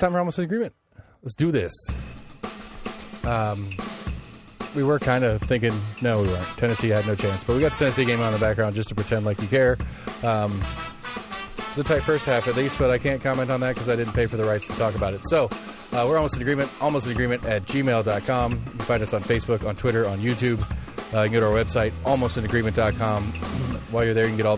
time for Almost in Agreement. Let's do this. We were kind of thinking, no, we weren't. Tennessee had no chance. But we got the Tennessee game on in the background just to pretend like you care. It's a tight first half at least, but I can't comment on that because I didn't pay for the rights to talk about it. So we're Almost in Agreement, almostinagreement@gmail.com. You can find us on Facebook, on Twitter, on YouTube. You can go to our website, almostinagreement.com. While you're there, you can get all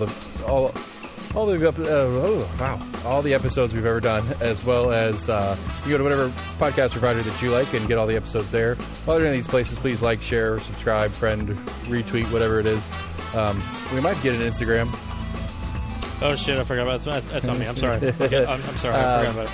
the episodes we've ever done, as well as you go to whatever podcast provider that you like and get all the episodes there. While you're in these places, please like, share, subscribe, friend, retweet, whatever it is. We might get an Instagram. Oh shit! I forgot about that. That's on me. I'm sorry. Okay, I'm sorry. I forgot about it.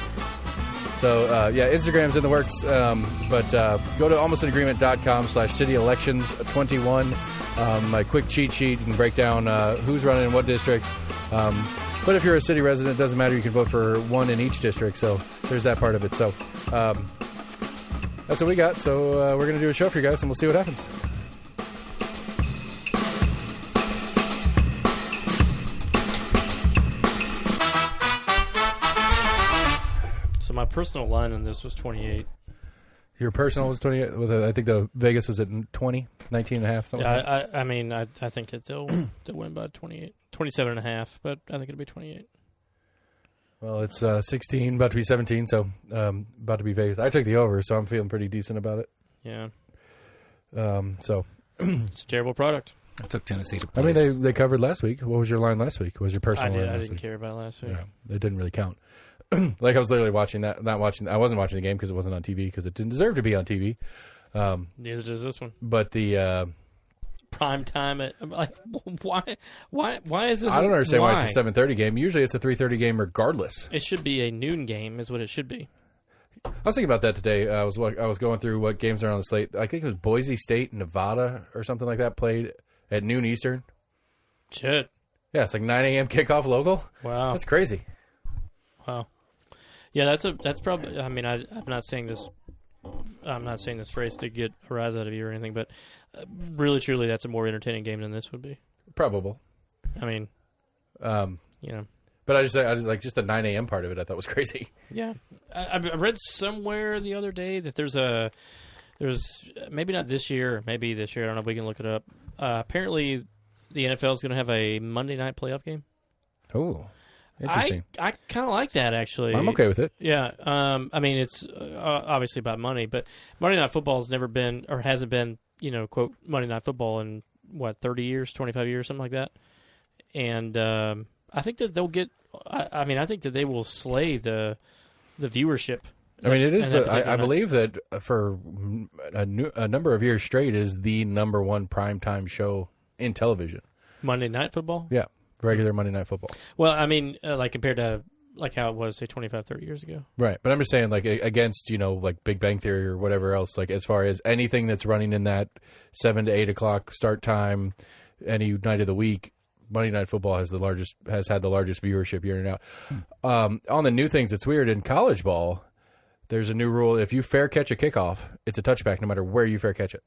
So Instagram's in the works. But go to almostinagreement.com/cityelections21. My quick cheat sheet. You can break down who's running in what district. But if you're a city resident, it doesn't matter. You can vote for one in each district. So there's that part of it. So that's what we got. So we're going to do a show for you guys, and we'll see what happens. So my personal line on this was 28. Your personal was 28. I think the Vegas was at 20, 19 and a half. Something like that. I mean, I think they'll win by 28, 27 and a half, but I think it'll be 28. Well, it's 16, about to be 17, so about to be Vegas. I took the over, so I'm feeling pretty decent about it. Yeah. So it's a terrible product. I took Tennessee to place. I mean, they covered last week. What was your line last week? What was your personal line last week? I didn't care about last week. Yeah, it didn't really count. Like I was literally watching that, I wasn't watching the game because it wasn't on TV because it didn't deserve to be on TV. Neither does this one. But the prime time, like why is this? I don't understand why it's a 7:30 game. Usually it's a 3:30 game regardless. It should be a noon game, is what it should be. I was thinking about that today. I was going through what games are on the slate. I think it was Boise State, Nevada, or something like that played at noon Eastern. Shit. Yeah, it's like 9 a.m. kickoff local. Wow, that's crazy. Wow. Yeah, that's probably. I mean, I'm not saying this phrase to get a rise out of you or anything, but really, truly, that's a more entertaining game than this would be. Probable. I mean, you know. But I just like the 9 a.m. part of it. I thought was crazy. Yeah, I read somewhere the other day that there's maybe not this year, maybe this year. I don't know if we can look it up. Apparently, the NFL is going to have a Monday night playoff game. Oh. Interesting. I kind of like that, actually. I'm okay with it. Yeah. I mean, it's obviously about money, but Monday Night Football has never been, or hasn't been, quote, Monday Night Football in, 30 years, 25 years, something like that. And I think that they'll get, I think that they will slay the viewership. I mean, it is I believe that for a number of years straight is the number one primetime show in television. Monday Night Football? Yeah. Regular Monday Night Football. Well, I mean, like compared to like how it was, say, 25, 30 years ago. Right. But I'm just saying, like, against, like Big Bang Theory or whatever else, like, as far as anything that's running in that 7 to 8 o'clock start time, any night of the week, Monday Night Football has had the largest viewership year and out. On the new things, it's weird. In college ball, there's a new rule. If you fair catch a kickoff, it's a touchback no matter where you fair catch it.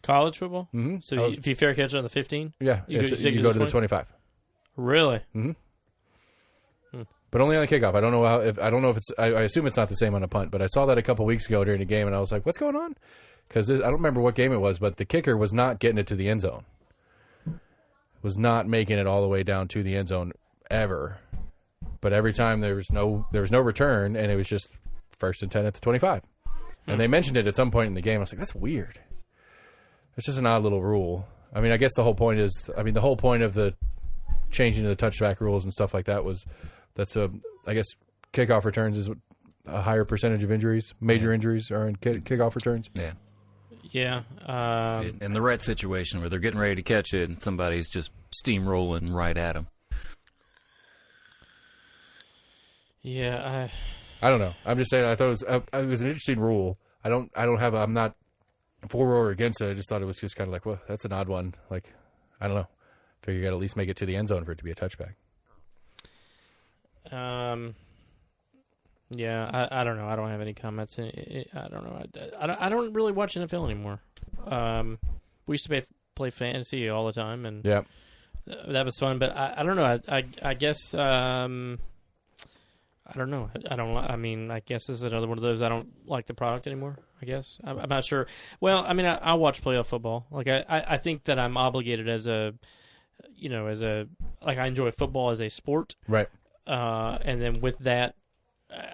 College football? Mm-hmm. So if you fair catch it on the 15? Yeah. You go to the 25. Really? Mm-hmm. But only on the kickoff. I don't know if it's. I assume it's not the same on a punt. But I saw that a couple weeks ago during the game, and I was like, "What's going on?" Because I don't remember what game it was, but the kicker was not getting it to the end zone. Was not making it all the way down to the end zone ever. But every time there was no return, and it was just 1st and 10 at the 25. And they mentioned it at some point in the game. I was like, "That's weird." It's just an odd little rule. I mean, I guess the whole point of the changing the touchback rules and stuff like that I guess kickoff returns is a higher percentage of injuries. Major injuries are in kickoff returns. Yeah. Yeah. In the right situation where they're getting ready to catch it and somebody's just steamrolling right at them. Yeah. I don't know. I'm just saying. I thought it was an interesting rule. I'm not for or against it. I just thought it was just kind of like, well, that's an odd one. Like, I don't know. Figure you got to at least make it to the end zone for it to be a touchback. Yeah, I don't know. I don't have any comments. I don't know. I don't really watch NFL anymore. We used to play fantasy all the time, and that was fun. But I don't know. I guess I I don't know. I don't. I mean, I guess this is another one of those. I don't like the product anymore. I guess I'm not sure. Well, I mean, I watch playoff football. Like I think that I'm obligated as a, like I enjoy football as a sport. Right. And then with that,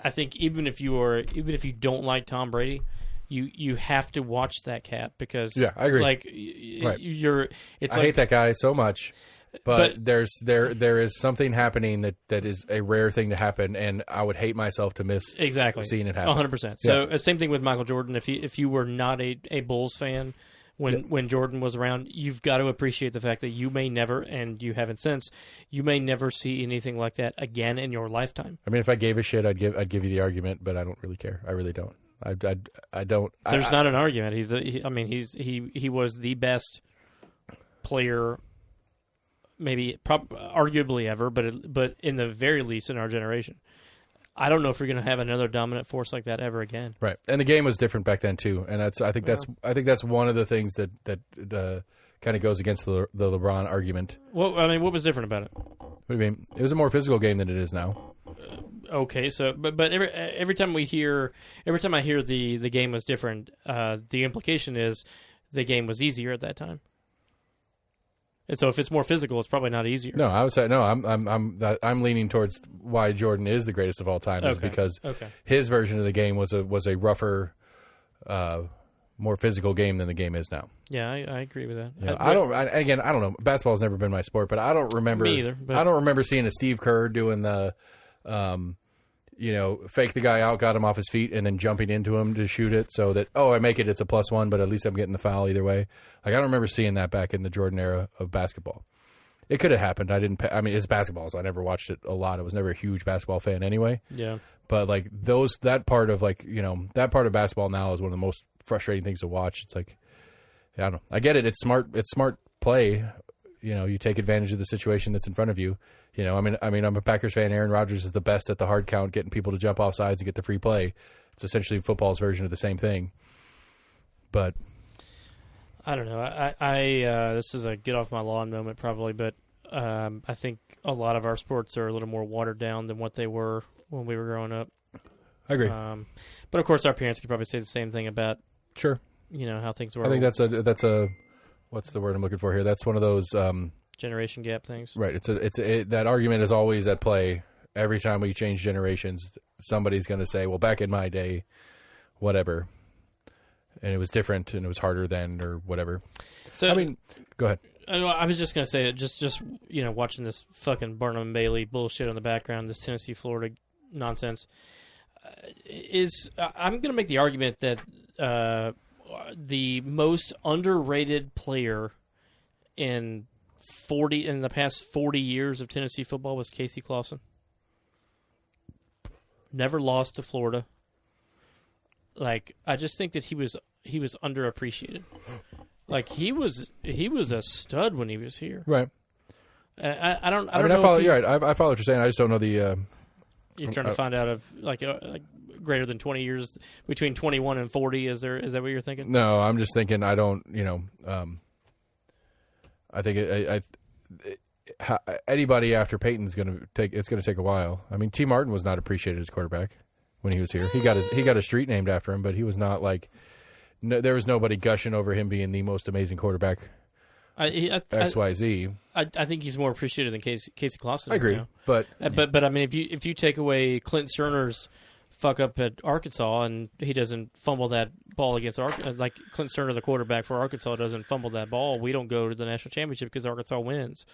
I think even if you don't like Tom Brady, you have to watch that cat because I agree. Like right. I hate that guy so much. But there is something happening that is a rare thing to happen, and I would hate myself to miss seeing it happen. 100%. So same thing with Michael Jordan. If you were not a Bulls fan when Jordan was around, you've got to appreciate the fact that you may never, and you haven't since, you may never see anything like that again in your lifetime. I mean, if I gave a shit, I'd give you the argument, but I don't really care. I really don't. I don't. There's not an argument. He was the best player. Maybe, arguably ever, but in the very least in our generation. I don't know if we're going to have another dominant force like that ever again. Right, and the game was different back then too, and I think that's one of the things that kind of goes against the LeBron argument. Well, I mean, what was different about it? What do you mean? It was a more physical game than it is now. Okay, so but every time I hear the game was different, the implication is the game was easier at that time. And so if it's more physical, it's probably not easier. No, I would say no. I'm leaning towards why Jordan is the greatest of all time is because his version of the game was a rougher, more physical game than the game is now. Yeah, I agree with that. Yeah, I don't know. Basketball's never been my sport, but I don't remember. Me either. I don't remember seeing a Steve Kerr doing the, fake the guy out, got him off his feet, and then jumping into him to shoot it so that, I make it, it's a +1, but at least I'm getting the foul either way. Like, I don't remember seeing that back in the Jordan era of basketball. It could have happened. It's basketball, so I never watched it a lot. I was never a huge basketball fan anyway. Yeah. But, like, that part of basketball now is one of the most frustrating things to watch. It's like, I don't know. I get it. It's smart play. You take advantage of the situation that's in front of you. I'm a Packers fan. Aaron Rodgers is the best at the hard count, getting people to jump off sides and get the free play. It's essentially football's version of the same thing. But I don't know. This is a get off my lawn moment probably, but I think a lot of our sports are a little more watered down than what they were when we were growing up. I agree. But of course, our parents could probably say the same thing about how things were. I think that's a what's the word I'm looking for here? That's one of those generation gap things. Right. That argument is always at play. Every time we change generations, somebody's going to say, well, back in my day, whatever. And it was different and it was harder then or whatever. So, go ahead. I was just going to say, just watching this fucking Barnum and Bailey bullshit on the background, this Tennessee, Florida nonsense, I'm going to make the argument that the most underrated player in the past 40 years of Tennessee football was Casey Clausen. Never lost to Florida. Like, I just think that he was underappreciated. Like, he was a stud when he was here. Right. I don't know. Follow. You're right. I follow what you're saying. I just don't know the. You're trying to find out of like greater than 20 years between 21 and 40. Is that what you're thinking? No, I'm just thinking. I don't. I think anybody after Peyton's going to take. It's going to take a while. I mean, T. Martin was not appreciated as quarterback when he was here. He got a street named after him, but he was not like. No, there was nobody gushing over him being the most amazing quarterback. XYZ. I think he's more appreciated than Casey Clausen. I agree, now. but I mean, if you take away Clint Sterner's fuck up at Arkansas and he doesn't fumble that ball against like Clint Sterner, the quarterback for Arkansas, doesn't fumble that ball, we don't go to the national championship because Arkansas wins.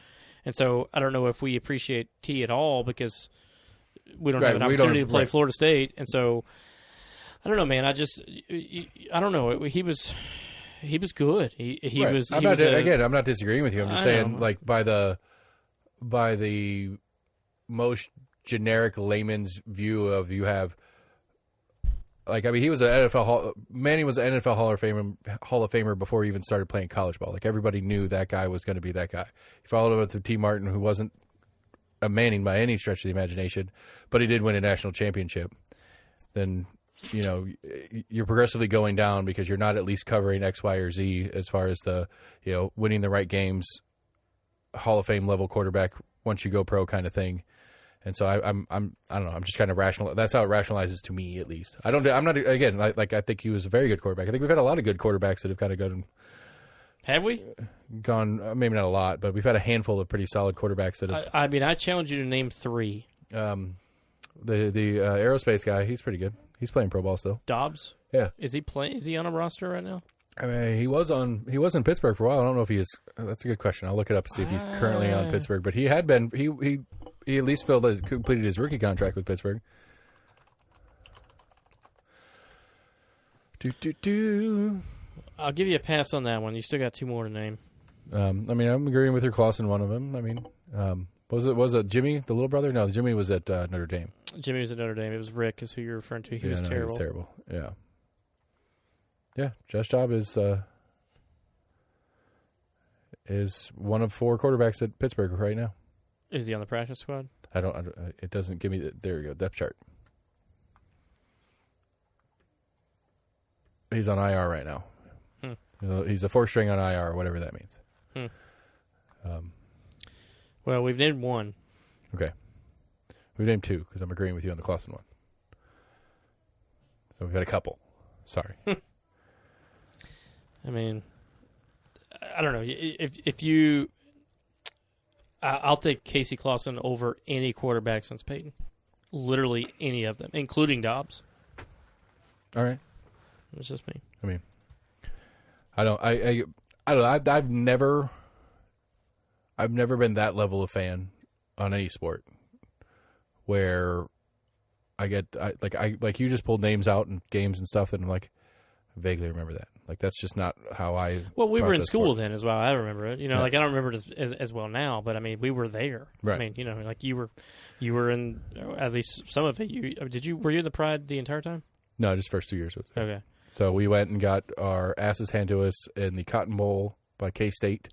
And so I don't know if we appreciate T at all because we don't have an opportunity to play Florida State. And so I don't know, man. I don't know. He was good. He was. I'm not disagreeing with you. I'm just saying, like by the most generic layman's view of you have. Like, I mean, he was an NFL Manning was an NFL Hall of Famer before he even started playing college ball. Like, everybody knew that guy was going to be that guy. He followed him with T. Martin, who wasn't a Manning by any stretch of the imagination, but he did win a national championship. Then, you're progressively going down because you're not at least covering X, Y, or Z as far as the, winning the right games, Hall of Fame level quarterback once you go pro kind of thing. And so I don't know. I'm just kind of rational. That's how it rationalizes to me, at least. I'm not again. I think he was a very good quarterback. I think we've had a lot of good quarterbacks that have kind of gone. Have we? Gone, maybe not a lot, but we've had a handful of pretty solid quarterbacks that have. I mean, I challenge you to name 3. The aerospace guy, he's pretty good. He's playing pro ball still. Dobbs? Yeah. Is he playing? Is he on a roster right now? I mean, he was in Pittsburgh for a while. I don't know if he is. That's a good question. I'll look it up and see if he's currently on Pittsburgh. But he had been. He at least completed his rookie contract with Pittsburgh. I'll give you a pass on that one. You still got 2 more to name. I mean, I'm agreeing with your Clausen, one of them. I mean, was it Jimmy, the little brother? No, Jimmy was at Notre Dame. Jimmy was at Notre Dame. It was Rick, is who you're referring to. He was terrible. He was terrible. Yeah. Yeah, Josh Dobbs is one of 4 quarterbacks at Pittsburgh right now. Is he on the practice squad? It doesn't give me there we go, depth chart. He's on IR right now. He's a 4th string on IR, or whatever that means. Well, we've named 1. Okay. We've named 2, because I'm agreeing with you on the Clausen one. So we've got a couple. Sorry. I mean, I don't know. If you... I'll take Casey Clausen over any quarterback since Peyton. Literally any of them, including Dobbs. All right. It's just me. I mean, I don't know. I've never been that level of fan on any sport where I you just pulled names out in games and stuff, and I'm like, I vaguely remember that. Like, that's just not how I. Well, we were in school sports. then as well. I remember it. Yeah. Like, I don't remember it as well now, but I mean, we were there. Right. I mean, like you were in at least some of it. Were you in the Pride the entire time? No, just first 2 years. Okay. So we went and got our asses handed to us in the Cotton Bowl by K-State,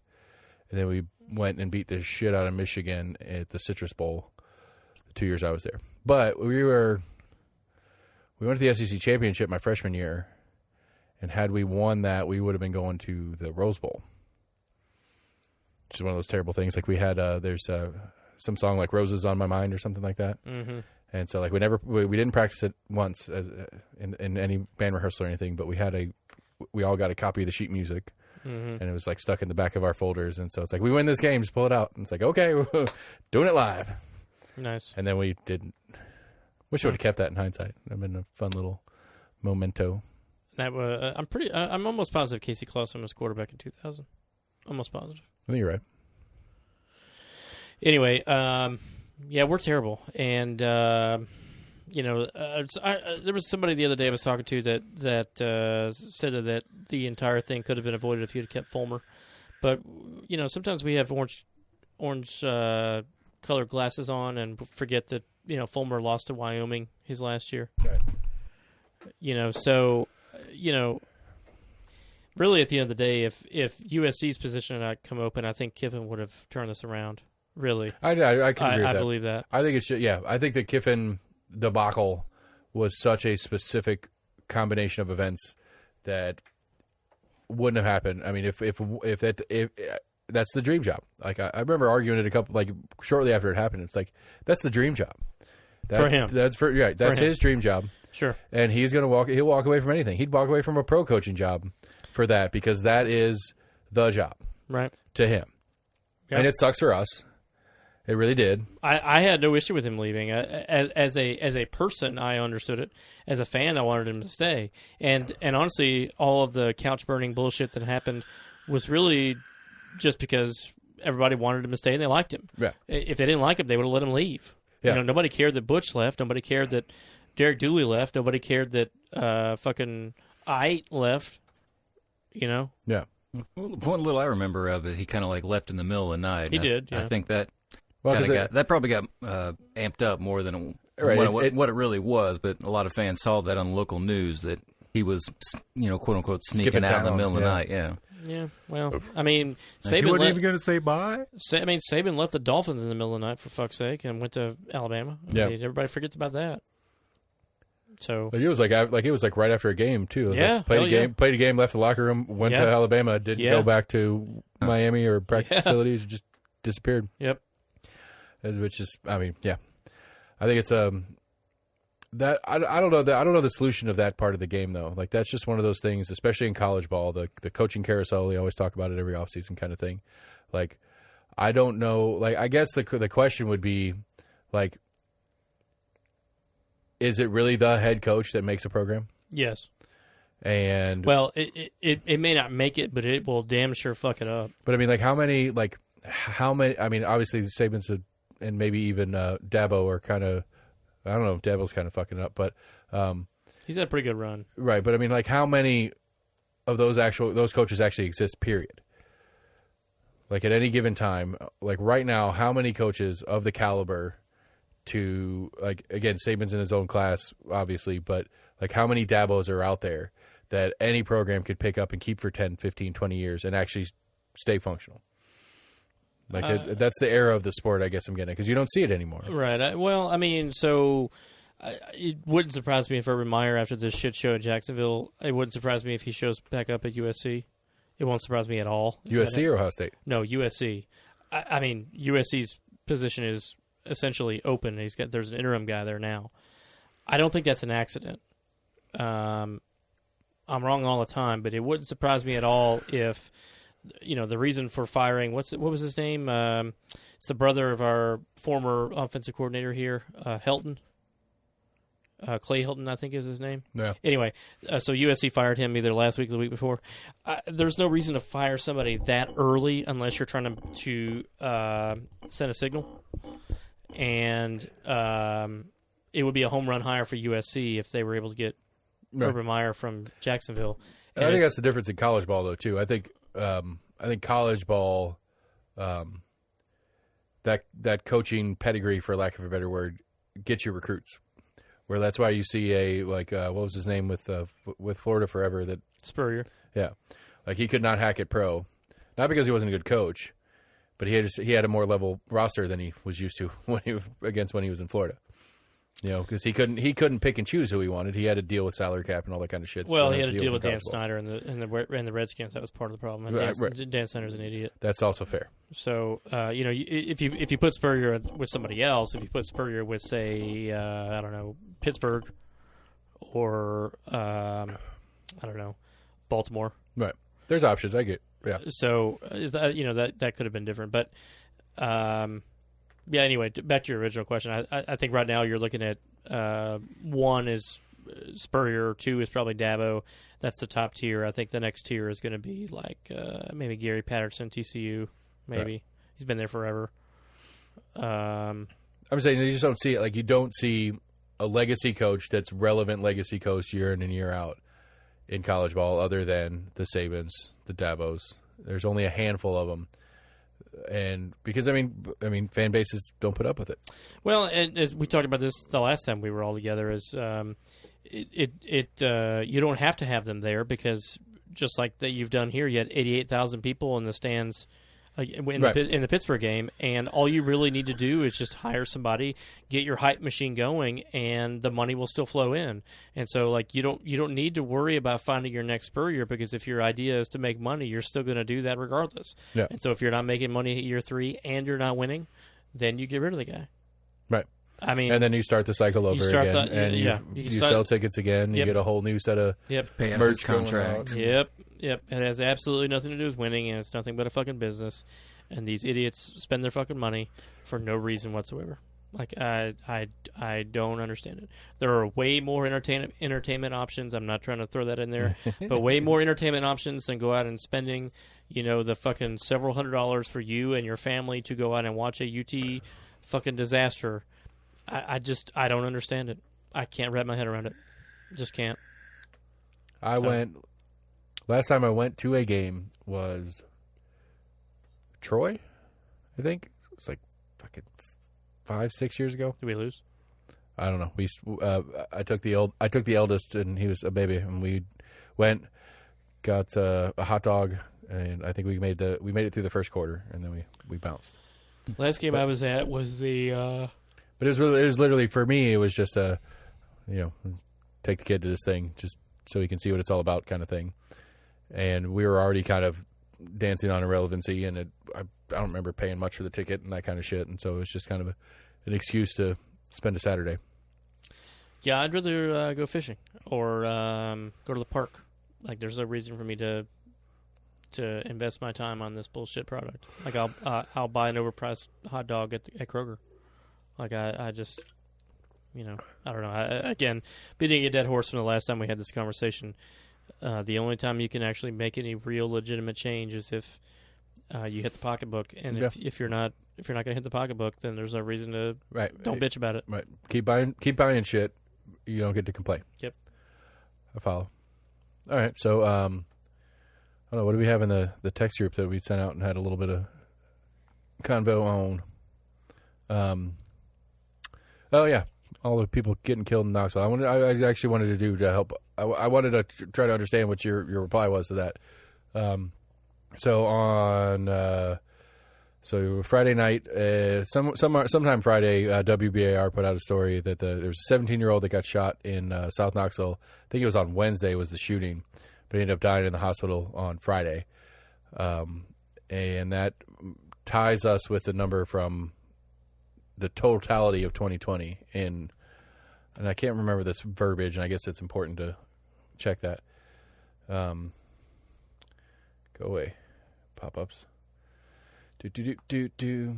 and then we went and beat the shit out of Michigan at the Citrus Bowl the 2 years I was there. But we went to the SEC championship my freshman year, and had we won that, we would have been going to the Rose Bowl, which is one of those terrible things. Like, we had there's some song like "Roses on My Mind" or something like that. Mm-hmm. And so, like, we didn't practice it once in any band rehearsal or anything, but we all got a copy of the sheet music, and it was like stuck in the back of our folders. And so it's like, we win this game, just pull it out. And it's like, okay, we're doing it live. Nice. And then we didn't. Wish I would have kept that in hindsight. It'd been a fun little memento. That was. I'm almost positive Casey Clausen was quarterback in 2000. Almost positive. I think you're right. Anyway, yeah, we're terrible, and there was somebody the other day I was talking to that said that the entire thing could have been avoided if you had kept Fulmer, but sometimes we have orange colored glasses on and forget that Fulmer lost to Wyoming his last year. Right. So really at the end of the day, if USC's position had not come open, I think Kiffin would have turned this around. Really, I can agree with that. I believe that. I think it should. Yeah, I think the Kiffin debacle was such a specific combination of events that wouldn't have happened. I mean, if that's the dream job. Like, I remember arguing it shortly after it happened. It's like, that's the dream job For him. That's That's his dream job. Sure. And he'll walk away from anything. He'd walk away from a pro coaching job for that, because that is the job, right, to him. Yep. And it sucks for us. It really did. I had no issue with him leaving. As a person, I understood it. As a fan, I wanted him to stay. And honestly, all of the couch burning bullshit that happened was really just because everybody wanted him to stay and they liked him. Yeah. If they didn't like him, they would have let him leave. Yeah. Nobody cared that Butch left. Nobody cared that Derek Dooley left. Nobody cared that fucking Ait left. Yeah. One little I remember of it, he kind of like left in the middle of the night. He did. Yeah. I think that that probably got amped up more than what it really was. But a lot of fans saw that on the local news that he was, quote unquote, sneaking out in the middle of the night. Yeah. Yeah. Well, I mean, Saban he wasn't even going to say bye. Saban left the Dolphins in the middle of the night, for fuck's sake, and went to Alabama. Yeah. Everybody forgets about that. So it was like right after a game too. Played a game, left the locker room, went to Alabama, didn't go back to Miami or practice facilities, just disappeared. Yep. Which is, I mean, yeah. I think it's that I don't know the solution of that part of the game though. Like that's just one of those things, especially in college ball, the coaching carousel. They always talk about it every offseason kind of thing. Like I don't know. Like I guess the question would be like, is it really the head coach that makes a program? Yes. And well, it may not make it, but it will damn sure fuck it up. But I mean, like how many? I mean, obviously Saban's and maybe even Dabo are kind of. I don't know if Dabo's kind of fucking it up, but he's had a pretty good run, right? But I mean, like how many of those coaches actually exist? Period. Like at any given time, like right now, how many coaches of the caliber to like again Saban's in his own class, obviously, but like how many Dabos are out there that any program could pick up and keep for 10, 15, 20 years and actually stay functional? Like that's the era of the sport, I guess I'm getting, because you don't see it anymore. Right. Well, I mean, so it wouldn't surprise me if Urban Meyer, after this shit show at Jacksonville, it wouldn't surprise me if he shows back up at USC. It won't surprise me at all. USC or Ohio State? No, USC. I mean, USC's position is essentially open. There's an interim guy there now. I don't think that's an accident. I'm wrong all the time, but it wouldn't surprise me at all if, the reason for firing, what was his name? It's the brother of our former offensive coordinator here, Helton. Clay Helton, I think is his name. Yeah. Anyway, so USC fired him either last week or the week before. There's no reason to fire somebody that early unless you're trying to send a signal. And it would be a home run hire for USC if they were able to get Urban Meyer from Jacksonville. And I think that's the difference in college ball, though, too. I think college ball, that coaching pedigree, for lack of a better word, gets you recruits. Where that's why you see what was his name with Florida forever? That Spurrier. Yeah, like he could not hack it pro, not because he wasn't a good coach, but he had a more level roster than he was used to when he was in Florida. Because he couldn't pick and choose who he wanted. He had to deal with salary cap and all that kind of shit. Well, he had to deal with Dan Snyder and the Redskins. That was part of the problem. And Dan Snyder's an idiot. That's also fair. So if you put Spurrier with somebody else, if you put Spurrier with say I don't know, Pittsburgh or I don't know, Baltimore. Right. There's options. I get. Yeah. So that could have been different, but. Yeah. Anyway, back to your original question. I think right now you're looking at 1 is Spurrier, 2 is probably Dabo. That's the top tier. I think the next tier is going to be like maybe Gary Patterson, TCU. Maybe right. He's been there forever. I'm saying you just don't see it. Like you don't see a legacy coach that's relevant legacy coach year in and year out in college ball, other than the Sabans, the Dabos. There's only a handful of them. And because I mean, fan bases don't put up with it. Well, and as we talked about this the last time we were all together, is you don't have to have them there because just like that you've done here, you had 88,000 people in the stands in the Pittsburgh game, and all you really need to do is just hire somebody, get your hype machine going, and the money will still flow in. And so, like you don't need to worry about finding your next Spurrier, because if your idea is to make money, you're still going to do that regardless. Yeah. And so, if you're not making money at year 3 and you're not winning, then you get rid of the guy. Right. I mean, and then you start the cycle over again, and you sell tickets again. You get a whole new set of merch contracts. Yep. It has absolutely nothing to do with winning, and it's nothing but a fucking business. And these idiots spend their fucking money for no reason whatsoever. Like I don't understand it. There are way more entertainment options. I'm not trying to throw that in there, but way more entertainment options than go out and spending, the fucking several $100s for you and your family to go out and watch a UT fucking disaster. I don't understand it. I can't wrap my head around it. Just can't. Last time I went to a game was Troy, I think. It's like fucking 5-6 years ago. Did we lose? I don't know. I took the eldest, and he was a baby, and we went, got a hot dog, and I think we made it through the first quarter, and then we bounced. Last game I was at was the. But it was literally, for me, it was just take the kid to this thing just so he can see what it's all about, kind of thing. And we were already kind of dancing on irrelevancy, and I don't remember paying much for the ticket and that kind of shit. And so it was just kind of an excuse to spend a Saturday. Yeah, I'd rather go fishing or go to the park. Like, there's no reason for me to invest my time on this bullshit product. Like, I'll buy an overpriced hot dog at Kroger. Like, I just, I don't know. Again, beating a dead horse from the last time we had this conversation. The only time you can actually make any real legitimate change is if you hit the pocketbook, and if you're not going to hit the pocketbook, then there's no reason to don't bitch about it. Right. Keep buying shit. You don't get to complain. Yep. I follow. All right. So, I don't know. What do we have in the text group that we sent out and had a little bit of convo on? Oh yeah, all the people getting killed in Knoxville. I actually wanted to do to help. I wanted to try to understand what your reply was to that. So on Friday night, sometime Friday, WBAR put out a story that there was a 17-year-old that got shot in South Knoxville. I think it was on Wednesday was the shooting, but he ended up dying in the hospital on Friday. And that ties us with the number from the totality of 2020 and I can't remember this verbiage, and I guess it's important to check that. Go away. Pop-ups. Do.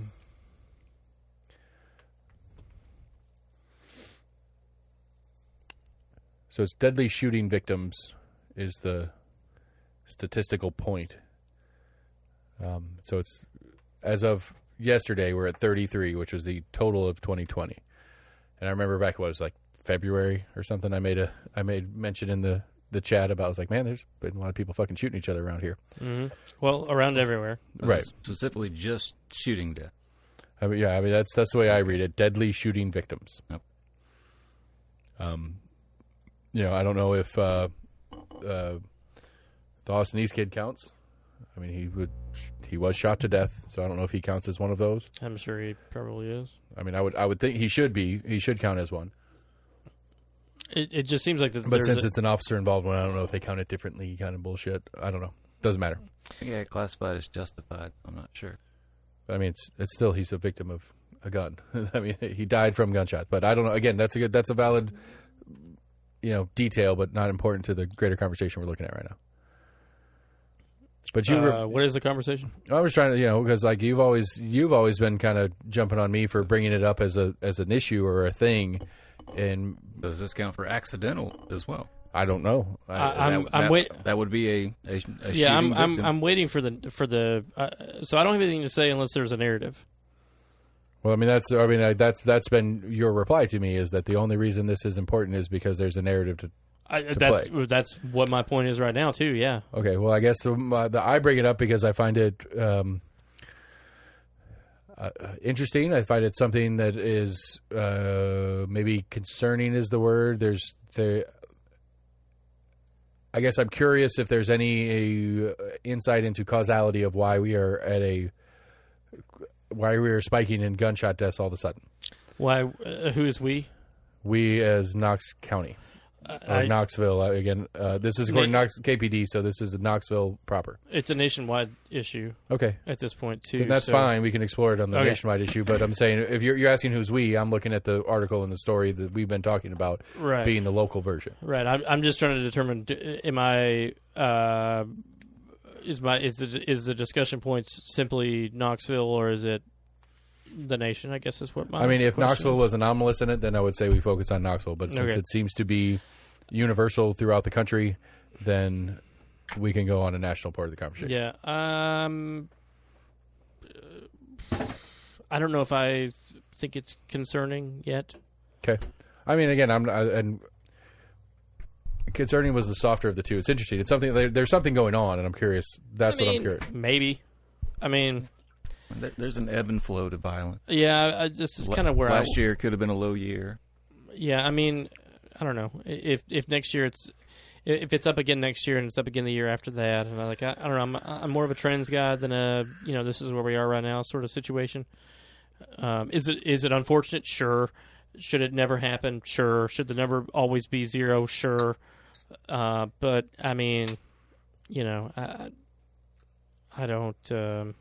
So it's deadly shooting victims is the statistical point. So it's, as of yesterday, we're at 33, which was the total of 2020. And I remember back, what it was like February or something, I made mention in the chat about, I was like, man, there's been a lot of people fucking shooting each other around here. Mm-hmm. Well, around everywhere. Right. Specifically just shooting death. I mean, that's the way I read it. Deadly shooting victims. Yep. I don't know if the Austin East kid counts. I mean, he was shot to death, so I don't know if he counts as one of those. I'm sure he probably is. I mean, I would think he should be. He should count as one. It just seems like but since it's an officer involved one, I don't know if they count it differently, kind of bullshit. I don't know. Doesn't matter. Yeah, classified as justified. I'm not sure. I mean, it's still, he's a victim of a gun. I mean, he died from gunshot. But I don't know. Again, that's a valid, detail, but not important to the greater conversation we're looking at right now. But what is the conversation? I was trying to, because like you've always been kind of jumping on me for bringing it up as an issue or a thing. And does this count for accidental as well? I don't know. I'm waiting. That would be a yeah. shooting I'm waiting for the. So I don't have anything to say unless there's a narrative. Well, I mean that's been your reply to me, is that the only reason this is important is because there's a narrative to play. That's what my point is right now too. Yeah. Okay. Well, I guess I bring it up because I find it interesting. I find it something that is maybe concerning is the word. I guess I'm curious if there's any insight into causality of why we are spiking in gunshot deaths all of a sudden. Why? Who is we? We as Knox County. Or Knoxville. Again, this is according to KPD, so this is Knoxville proper. It's a nationwide issue. Okay. At this point, too. Then that's fine. We can explore it on the nationwide issue. But I'm saying, if you're asking who's we, I'm looking at the article and the story that we've been talking about being the local version. Right. I'm just trying to determine, is the discussion points simply Knoxville, or is it the nation? I guess is what my if Knoxville is. was anomalous in it, then I would say we focus on Knoxville. But since it seems to be universal throughout the country, then we can go on a national part of the conversation. Yeah. I don't know if I think it's concerning yet. Okay. I mean, again, and concerning was the softer of the two. It's interesting. It's something. There's something going on, and I'm curious. What I'm curious. Maybe. I mean, there's an ebb and flow to violence. Yeah, this is kind of where last year could have been a low year. Yeah, I mean, I don't know if next year if it's up again next year and it's up again the year after that, and I don't know. I'm more of a trends guy than a this is where we are right now sort of situation. Is it unfortunate? Sure. Should it never happen? Sure. Should the number always be 0? Sure. But I mean, I don't.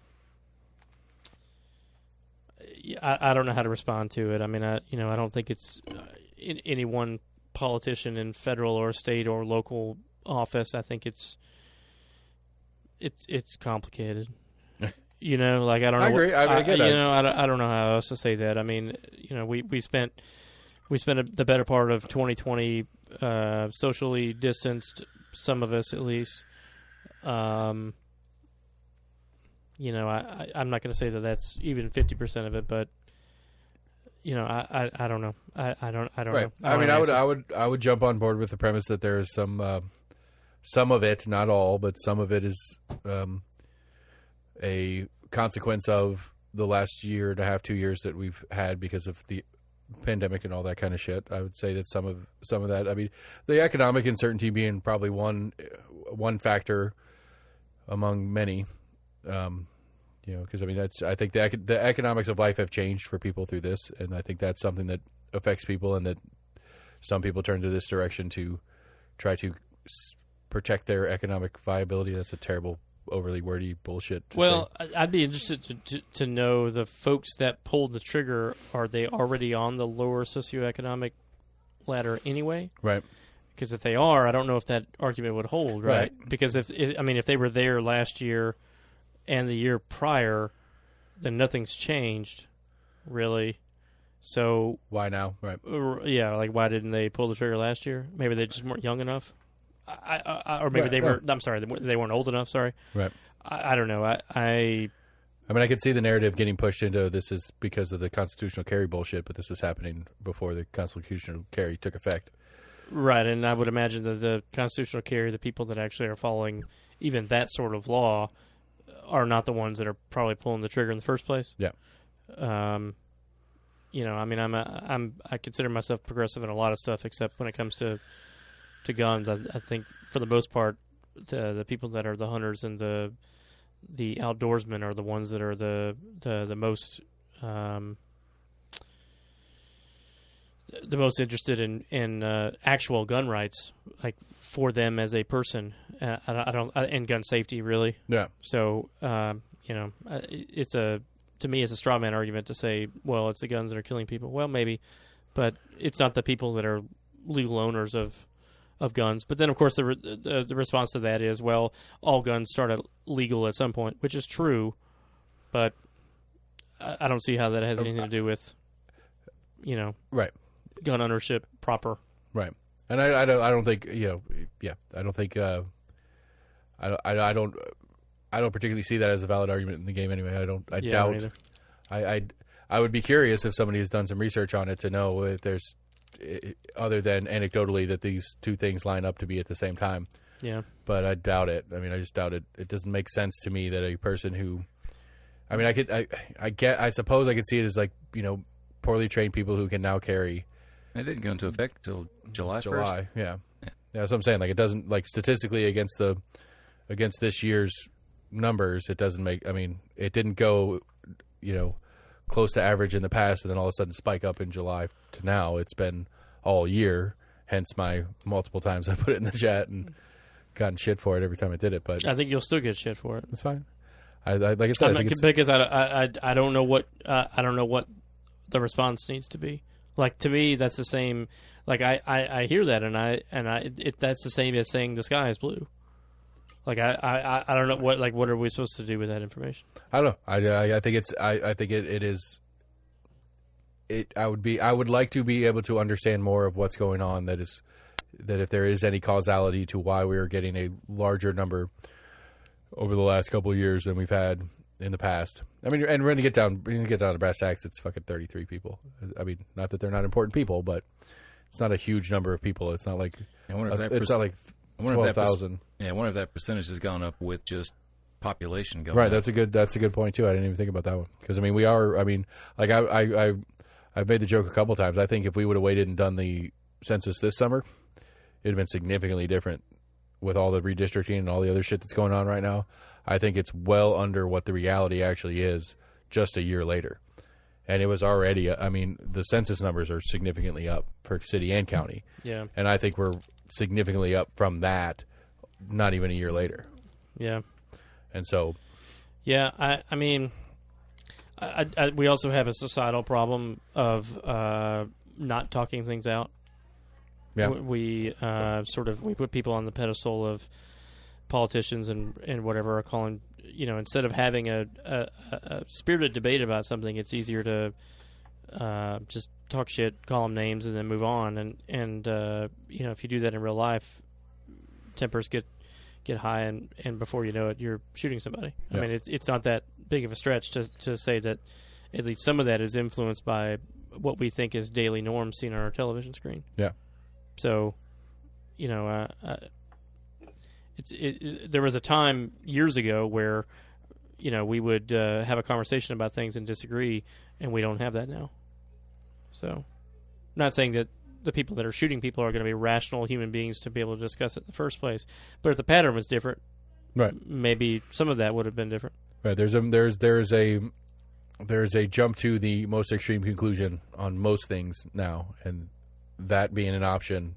I don't know how to respond to it. I mean, I don't think it's any one politician in federal or state or local office. I think it's complicated. I don't know. I agree. I get it. I don't know how else to say that. I mean, we spent the better part of 2020 socially distanced, some of us at least. I'm not going to say that that's even 50% of it, but I don't know. I don't right. know. I mean, I would jump on board with the premise that there is some of it, not all, but some of it is a consequence of the last year and a half, 2 years that we've had because of the pandemic and all that kind of shit. I would say that some of that. I mean, the economic uncertainty being probably one factor among many. Because I mean, I think the economics of life have changed for people through this, and I think that's something that affects people, and that some people turn to this direction to try to protect their economic viability. That's a terrible, overly wordy bullshit to say. I'd be interested to know the folks that pulled the trigger. Are they already on the lower socioeconomic ladder anyway? Right. Because if they are, I don't know if that argument would hold. Right. Because if they were there last year and the year prior, then nothing's changed, really. So why now? Right. Yeah, like why didn't they pull the trigger last year? Maybe they just weren't young enough. Or maybe they were. I'm sorry, they weren't old enough. Sorry. Right. I don't know. I mean, I could see the narrative getting pushed into this is because of the constitutional carry bullshit, but this was happening before the constitutional carry took effect. Right, and I would imagine that the constitutional carry, the people that actually are following even that sort of law, are not the ones that are probably pulling the trigger in the first place. Yeah. I mean, I consider myself progressive in a lot of stuff, except when it comes to guns. I think for the most part, the people that are the hunters and the outdoorsmen are the ones that are the most interested in actual gun rights, like for them as a person. And gun safety, really. Yeah. So to me it's a straw man argument to say, well, it's the guns that are killing people. Well, maybe, but it's not the people that are legal owners of guns. But then, of course, the response to that is, well, all guns started legal at some point, which is true, but I don't see how that has anything to do with, right, gun ownership proper. Right. And I don't think, I don't think, I don't particularly see that as a valid argument in the game anyway. I doubt. I would be curious if somebody has done some research on it to know if there's, other than anecdotally, that these two things line up to be at the same time. Yeah. But I doubt it. I mean, I just doubt it. It doesn't make sense to me that a person who, I mean, I suppose I could see it as like, poorly trained people who can now carry. It didn't go into effect until July 1st. July, yeah. That's what I'm saying. Like, it doesn't, like, statistically against this year's numbers, it doesn't make, I mean, it didn't go, close to average in the past and then all of a sudden spike up in July to now. It's been all year, hence my multiple times I put it in the chat and gotten shit for it every time I did it. But I think you'll still get shit for it. It's fine. Like I said, because I don't know what the response needs to be. Like, to me, that's the same. Like, I hear that and that's the same as saying the sky is blue. Like, I don't know what are we supposed to do with that information? I don't know. I think it is. I would like to be able to understand more of what's going on. That if there is any causality to why we are getting a larger number over the last couple of years than we've had in the past. I mean, and we're going to get down to brass tacks. It's fucking 33 people. I mean, not that they're not important people, but it's not a huge number of people. It's not like it's not like 12,000. Yeah, I wonder if that percentage has gone up with just population going right. up. That's a good point too. I didn't even think about that one because I mean we are. I mean, like I've made the joke a couple times. I think if we would have waited and done the census this summer, it'd have been significantly different with all the redistricting and all the other shit that's going on right now. I think it's well under what the reality actually is just a year later. And it was already, I mean, the census numbers are significantly up for city and county. Yeah. And I think we're significantly up from that not even a year later. Yeah. And so. Yeah, I mean, we also have a societal problem of not talking things out. Yeah. We put people on the pedestal of politicians and whatever are calling, instead of having a spirited debate about something, it's easier to just talk shit, call them names, and then move on. And if you do that in real life, tempers get high, and before you know it, you're shooting somebody. Yeah. I mean, it's not that big of a stretch to say that at least some of that is influenced by what we think is daily norms seen on our television screen. Yeah. So, there was a time years ago where, we would have a conversation about things and disagree, and we don't have that now. So, not saying that the people that are shooting people are going to be rational human beings to be able to discuss it in the first place, but if the pattern was different, right, maybe some of that would have been different. Right. There's a jump to the most extreme conclusion on most things now, and that being an option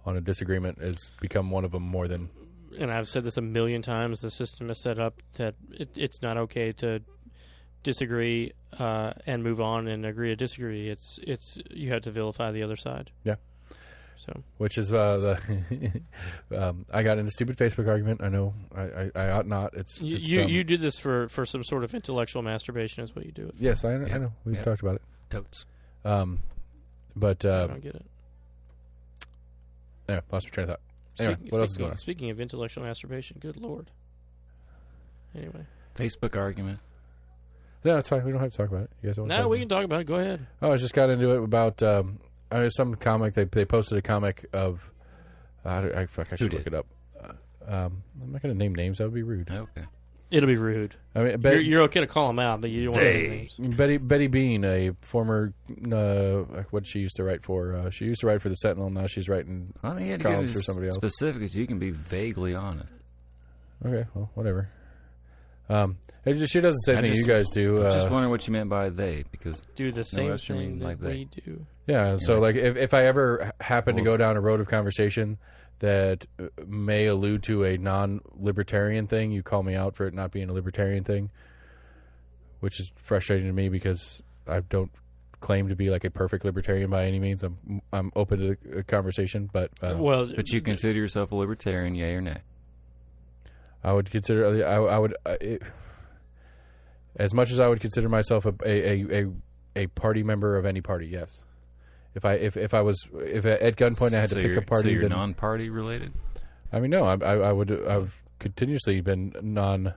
on a disagreement has become one of them more than. And I've said this a million times. The system is set up that it's not okay to disagree and move on and agree to disagree. It's you have to vilify the other side. Yeah. So, which is I got in a stupid Facebook argument. I know I ought not. It's you do this for some sort of intellectual masturbation, is what you do it for. Yes, I know. We've talked about it. Totes. But I don't get it. Yeah, lost my train of thought. Anyway, what else is going on? Speaking of intellectual masturbation, good Lord. Anyway. Facebook argument. No, it's fine. We don't have to talk about it. You guys want to talk we about can talk about it. Go ahead. Oh, I just got into it about some comic. They posted a comic of. I should look it up. I'm not going to name names. That would be rude. Okay. It'll be rude. I mean, you're okay to call them out, but you don't want to name names. Betty Bean, a former what she used to write for. She used to write for the Sentinel. Now she's writing columns for somebody else. Specific as you can be vaguely honest. Okay, well, whatever. She doesn't say anything you guys do. I was just wondering what you meant by they, because do the same thing that we do. Yeah, so like if I ever happen to go down a road of conversation that may allude to a non-libertarian thing, you call me out for it not being a libertarian thing, which is frustrating to me because I don't claim to be like a perfect libertarian by any means. I'm open to a conversation, but but you consider yourself a libertarian, yay or nay? I would consider as much as I would consider myself a party member of any party. Yes, if at gunpoint I had to pick a party, so you're then non-party related. I mean, no, I've continuously been non.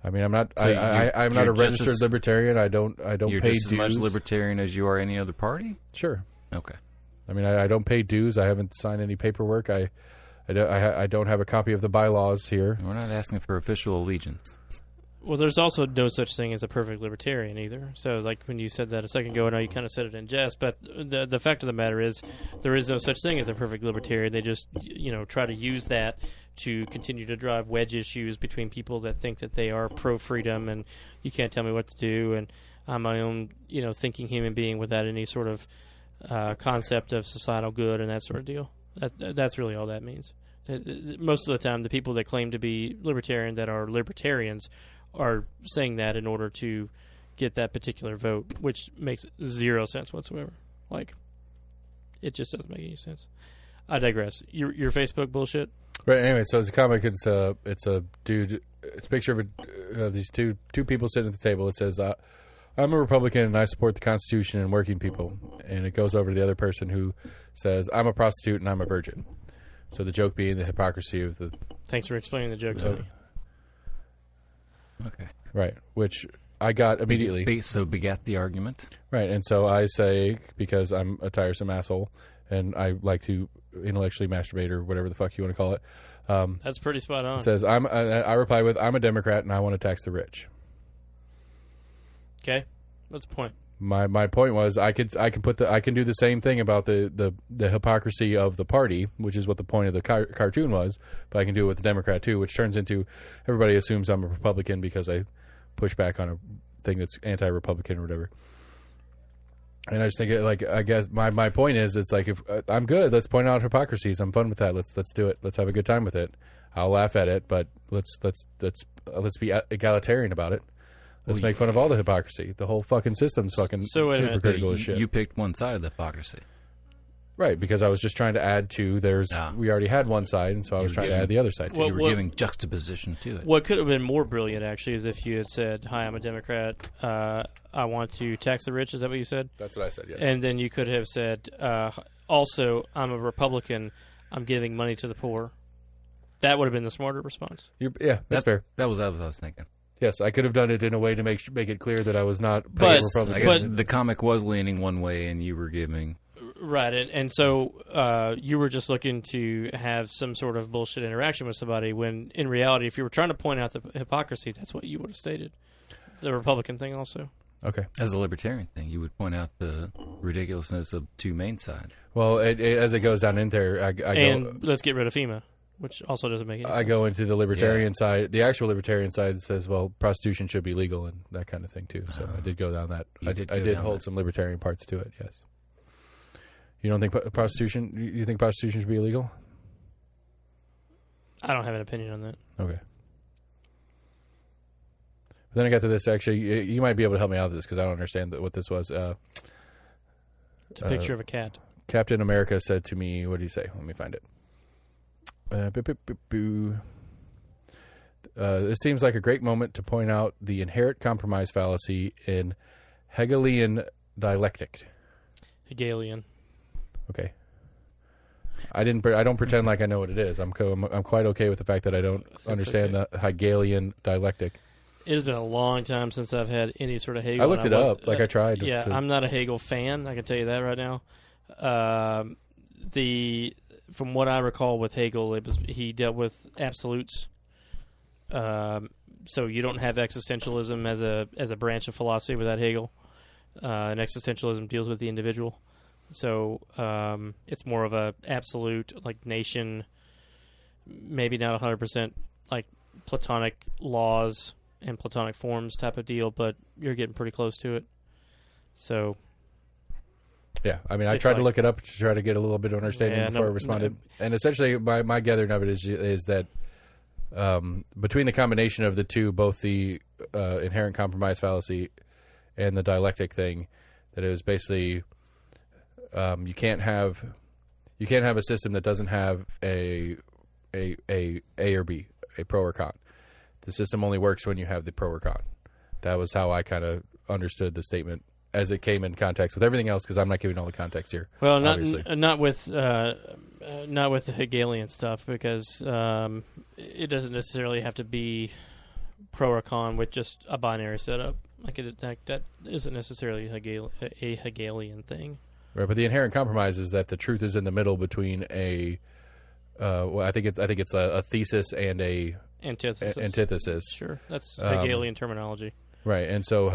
I mean, I'm not. So I'm not a registered libertarian. I don't you're pay just dues. As much libertarian as you are any other party. Sure. Okay. I mean, I don't pay dues. I haven't signed any paperwork. I don't have a copy of the bylaws here. We're not asking for official allegiance. Well, there's also no such thing as a perfect libertarian either. So, like when you said that a second ago, I know you kind of said it in jest, but the fact of the matter is there is no such thing as a perfect libertarian. They just, try to use that to continue to drive wedge issues between people that think that they are pro-freedom and you can't tell me what to do, and I'm my own, thinking human being without any sort of concept of societal good and that sort of deal. That's really all that means. Most of the time, the people that claim to be libertarian that are libertarians are saying that in order to get that particular vote, which makes zero sense whatsoever. Like, it just doesn't make any sense. I digress. Your Facebook bullshit? Right, anyway, so it's a comic. It's a dude. It's a picture of these two people sitting at the table. It says, I'm a Republican and I support the Constitution and working people. And it goes over to the other person who says, I'm a prostitute and I'm a virgin. So the joke being the hypocrisy of the... Thanks for explaining the joke, Tony. Okay. Right, which I got immediately. So begat the argument. Right, and so I say, because I'm a tiresome asshole and I like to intellectually masturbate or whatever the fuck you want to call it. That's pretty spot on. It says, I reply with, I'm a Democrat and I want to tax the rich. Okay, what's the point? My point was I can do the same thing about the hypocrisy of the party, which is what the point of the cartoon was, but I can do it with the Democrat too, which turns into everybody assumes I'm a Republican because I push back on a thing that's anti-Republican or whatever. And I just think I guess my point is it's like if I'm good, let's point out hypocrisies. I'm fun with that. Let's do it. Let's have a good time with it. I'll laugh at it, but let's be egalitarian about it. Let's make fun of all the hypocrisy. The whole fucking system's fucking hypocritical as shit. You picked one side of the hypocrisy. Right, because I was just trying to add to we already had one side, and so I was trying to add the other side. You were giving juxtaposition to it. What could have been more brilliant, actually, is if you had said, "Hi, I'm a Democrat. I want to tax the rich." Is that what you said? That's what I said, yes. And then you could have said, "Also, I'm a Republican. I'm giving money to the poor." That would have been the smarter response. That's fair. That was what I was thinking. Yes, I could have done it in a way to make it clear that I was not a Republican. I guess the comic was leaning one way, and you were giving... Right, and so you were just looking to have some sort of bullshit interaction with somebody, when in reality, if you were trying to point out the hypocrisy, that's what you would have stated. The Republican thing also. Okay. As a libertarian thing, you would point out the ridiculousness of two main sides. Well, as it goes down in there, I go... let's get rid of FEMA, which also doesn't make any sense. I go into the libertarian side. The actual libertarian side says, well, prostitution should be legal and that kind of thing, too. So I did go down that. I did hold some libertarian parts to it, yes. You don't think prostitution... You think prostitution should be illegal? I don't have an opinion on that. Okay. But then I got to this, actually. You might be able to help me out with this, because I don't understand what this was. It's a picture of a cat. Captain America said to me... What did he say? Let me find it. This seems like a great moment to point out the inherent compromise fallacy in Hegelian Dialectic. Hegelian. Okay. I don't pretend like I know what it is. I'm quite okay with the fact that I don't understand the Hegelian Dialectic. It has been a long time since I've had any sort of Hegel. I looked it up, I tried. I'm not a Hegel fan. I can tell you that right now. From what I recall with Hegel, he dealt with absolutes. So you don't have existentialism as a branch of philosophy without Hegel. And existentialism deals with the individual. So it's more of a absolute, like, nation, maybe not 100% like Platonic laws and Platonic forms type of deal, but you're getting pretty close to it. So... Yeah, I mean, I tried to look it up to try to get a little bit of understanding before I responded. And essentially, my gathering of it is that between the combination of the two, both the inherent compromise fallacy and the dialectic thing, that it was basically you can't have a system that doesn't have a or B, a pro or con. The system only works when you have the pro or con. That was how I kind of understood the statement as it came in context with everything else, because I'm not giving all the context here. Well, not with the Hegelian stuff, because it doesn't necessarily have to be pro or con with just a binary setup. That isn't necessarily a Hegelian thing. Right, but the inherent compromise is that the truth is in the middle between I think it's a thesis and a antithesis. Sure, that's Hegelian terminology. Right, and so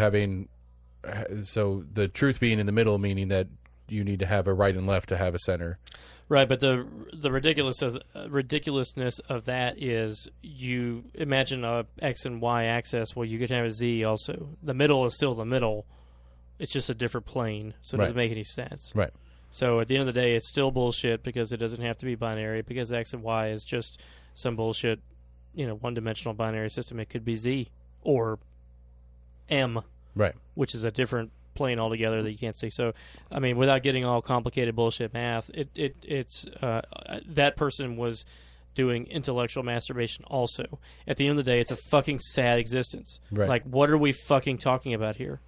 so the truth being in the middle, meaning that you need to have a right and left to have a center. Right, but the ridiculousness of that is, you imagine a X and Y axis. Well, you could have a Z also. The middle is still the middle. It's just a different plane, so it doesn't make any sense. Right. So at the end of the day, it's still bullshit, because it doesn't have to be binary, because X and Y is just some bullshit, one-dimensional binary system. It could be Z or M. Right. Which is a different plane altogether that you can't see. So, I mean, without getting all complicated bullshit math, it's that person was doing intellectual masturbation also. At the end of the day, it's a fucking sad existence. Right. Like, what are we fucking talking about here?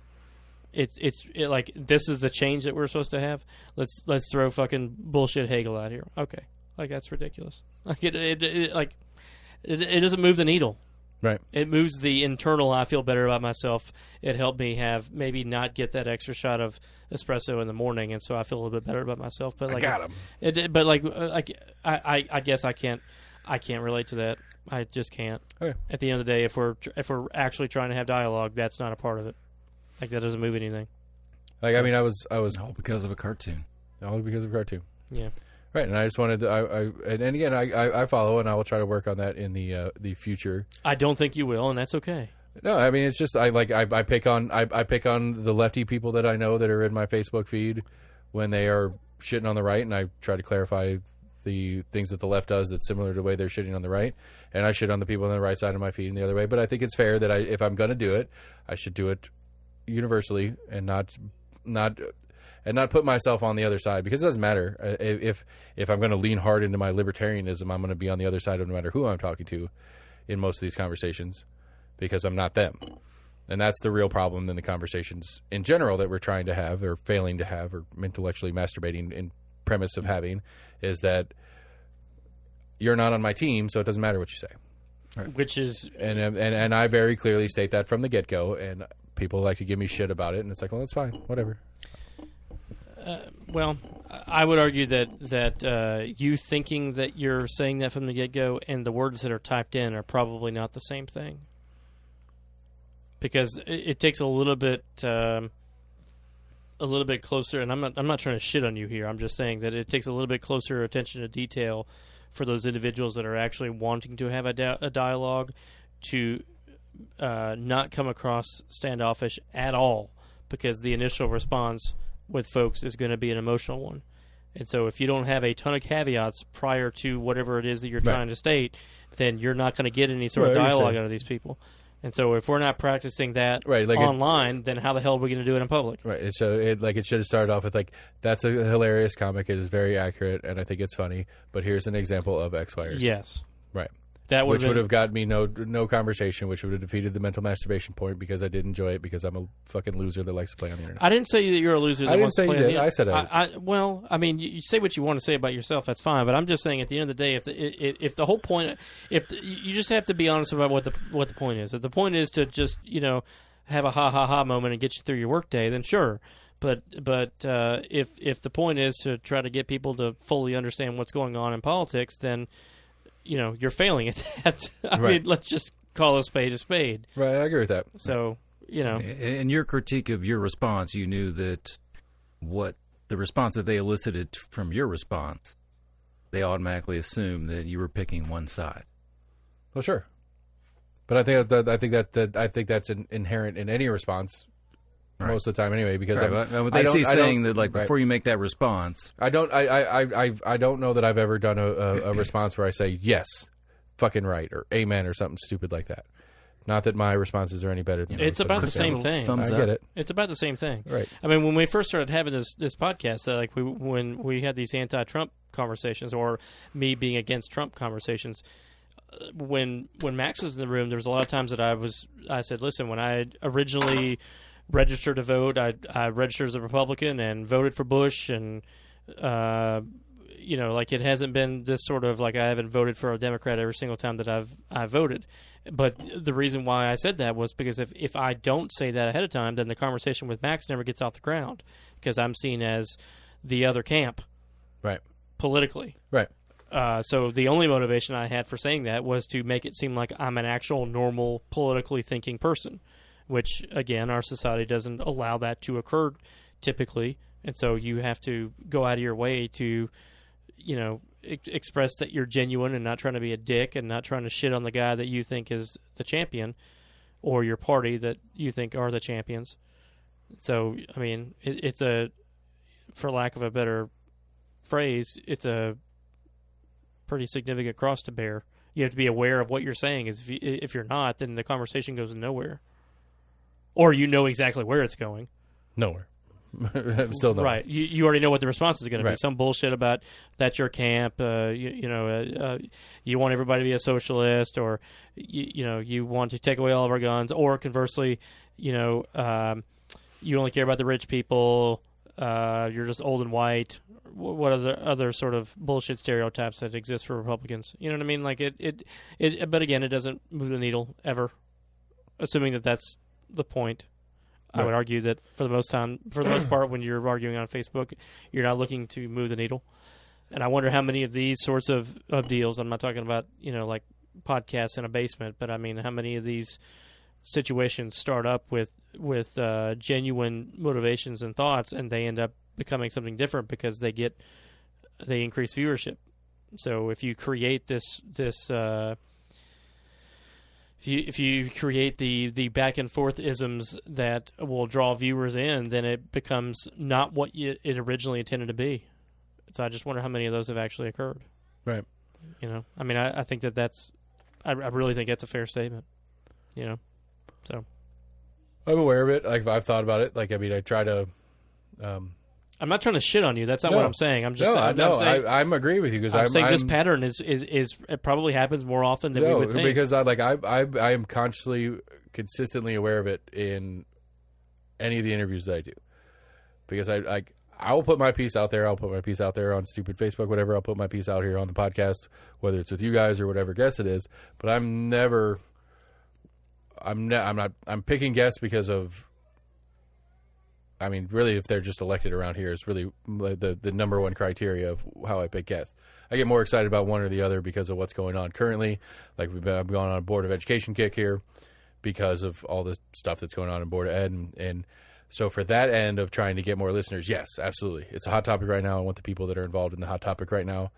It's like, this is the change that we're supposed to have? Let's throw fucking bullshit Hegel out here. Okay. Like, that's ridiculous. Like, it doesn't move the needle. Right. It moves the internal, I feel better about myself. It helped me maybe not get that extra shot of espresso in the morning, and so I feel a little bit better about myself. But like, I got him. I guess I can't relate to that. I just can't. Okay. At the end of the day, if we're actually trying to have dialogue, that's not a part of it. Like, that doesn't move anything. Like, I mean, I was all because of a cartoon. All because of a cartoon. Yeah. Right, and I just wanted to, and again, I follow, and I will try to work on that in the future. I don't think you will, and that's okay. No, I mean, it's just I pick on the lefty people that I know that are in my Facebook feed when they are shitting on the right, and I try to clarify the things that the left does that's similar to the way they're shitting on the right, and I shit on the people on the right side of my feet and the other way. But I think it's fair that if I'm going to do it, I should do it universally and not put myself on the other side, because it doesn't matter if I'm going to lean hard into my libertarianism. I'm going to be on the other side of no matter who I'm talking to in most of these conversations, because I'm not them. And that's the real problem in the conversations in general that we're trying to have, or failing to have, or intellectually masturbating in premise of having, is that you're not on my team, so it doesn't matter what you say. Right. Which is... And I very clearly state that from the get-go, and people like to give me shit about it, and it's like, well, that's fine, whatever. Well, I would argue that you thinking that you're saying that from the get-go and the words that are typed in are probably not the same thing. Because it takes a little bit closer, and I'm not trying to shit on you here. I'm just saying that it takes a little bit closer attention to detail for those individuals that are actually wanting to have a dialogue to not come across standoffish at all, because the initial response with folks is going to be an emotional one. And so if you don't have a ton of caveats prior to whatever it is that you're trying to state, then you're not going to get any sort of dialogue out of these people. And so if we're not practicing that online, then how the hell are we going to do it in public? Right. So it should have started off with, like, that's a hilarious comic. It is very accurate, and I think it's funny. But here's an example of X, Y, or Z. Yes. Right. Which would have gotten me no conversation, which would have defeated the mental masturbation point, because I did enjoy it, because I'm a fucking loser that likes to play on the internet. I didn't say that you're a loser that wants to play on the internet. I said it. Well, I mean, you say what you want to say about yourself, that's fine. But I'm just saying, at the end of the day, if the whole point, you just have to be honest about what the point is. If the point is to just, have a ha moment and get you through your workday, then sure. But if the point is to try to get people to fully understand what's going on in politics, then you're failing at that. I mean, let's just call a spade a spade. Right, I agree with that. So, In your critique of your response, you knew that what the response that they elicited from your response, they automatically assumed that you were picking one side. Well, sure. But I think that's inherent in any response. Right. Most of the time, anyway, because they see saying that, like, before you make that response, I don't know that I've ever done a response where I say yes, fucking right, or amen, or something stupid like that. Not that my responses are any better than yours. It's about the same thing. I get it. It's about the same thing. Right. I mean, when we first started having this podcast, when we had these anti-Trump conversations, or me being against Trump conversations, when Max was in the room, there was a lot of times that I said, listen, when I originally registered to vote, I registered as a Republican and voted for Bush, and like, it hasn't been this sort of, like, I haven't voted for a Democrat every single time that I've voted. But the reason why I said that was because if I don't say that ahead of time, then the conversation with Max never gets off the ground, because I'm seen as the other camp, right, politically, right. So the only motivation I had for saying that was to make it seem like I'm an actual normal, politically thinking person, which, again, our society doesn't allow that to occur typically. And so you have to go out of your way to, express that you're genuine and not trying to be a dick and not trying to shit on the guy that you think is the champion, or your party that you think are the champions. So, I mean, it's for lack of a better phrase, it's a pretty significant cross to bear. You have to be aware of what you're saying. If you're not, then the conversation goes nowhere. Or you know exactly where it's going. Nowhere. Still nowhere. Right. You already know what the response is going to be. Right. Some bullshit about that's your camp. You want everybody to be a socialist, or you want to take away all of our guns, or conversely, you only care about the rich people. You're just old and white. What other sort of bullshit stereotypes that exist for Republicans? You know what I mean? Like it. But again, it doesn't move the needle ever. Assuming that that's the point. Right. I would argue that for the most part, when you're arguing on Facebook, you're not looking to move the needle. And I wonder how many of these sorts of deals, I'm not talking about, like podcasts in a basement, but I mean, how many of these situations start up with genuine motivations and thoughts, and they end up becoming something different because they increase viewership. So if you create this if you create the back and forth isms that will draw viewers in, then it becomes not what it originally intended to be. So I just wonder how many of those have actually occurred. Right. You know, I mean, I think that's I really think that's a fair statement. You know, so I'm aware of it. Like I've thought about it. Like I mean, I try to. I'm not trying to shit on you. That's not what I'm saying. I'm just I'm agree with you because I'm saying this pattern is it probably happens more often than we would think. Because I am consistently aware of it in any of the interviews that I do, because I will put my piece out there. I'll put my piece out there on stupid Facebook, whatever. I'll put my piece out here on the podcast, whether it's with you guys or whatever guest it is. But I'm picking guests because of. I mean, really, if they're just elected around here, is really the number one criteria of how I pick guests. I get more excited about one or the other because of what's going on currently. Like I've gone on a Board of Education kick here because of all the stuff that's going on in Board of Ed. And so for that end of trying to get more listeners, yes, absolutely. It's a hot topic right now. I want the people that are involved in the hot topic right now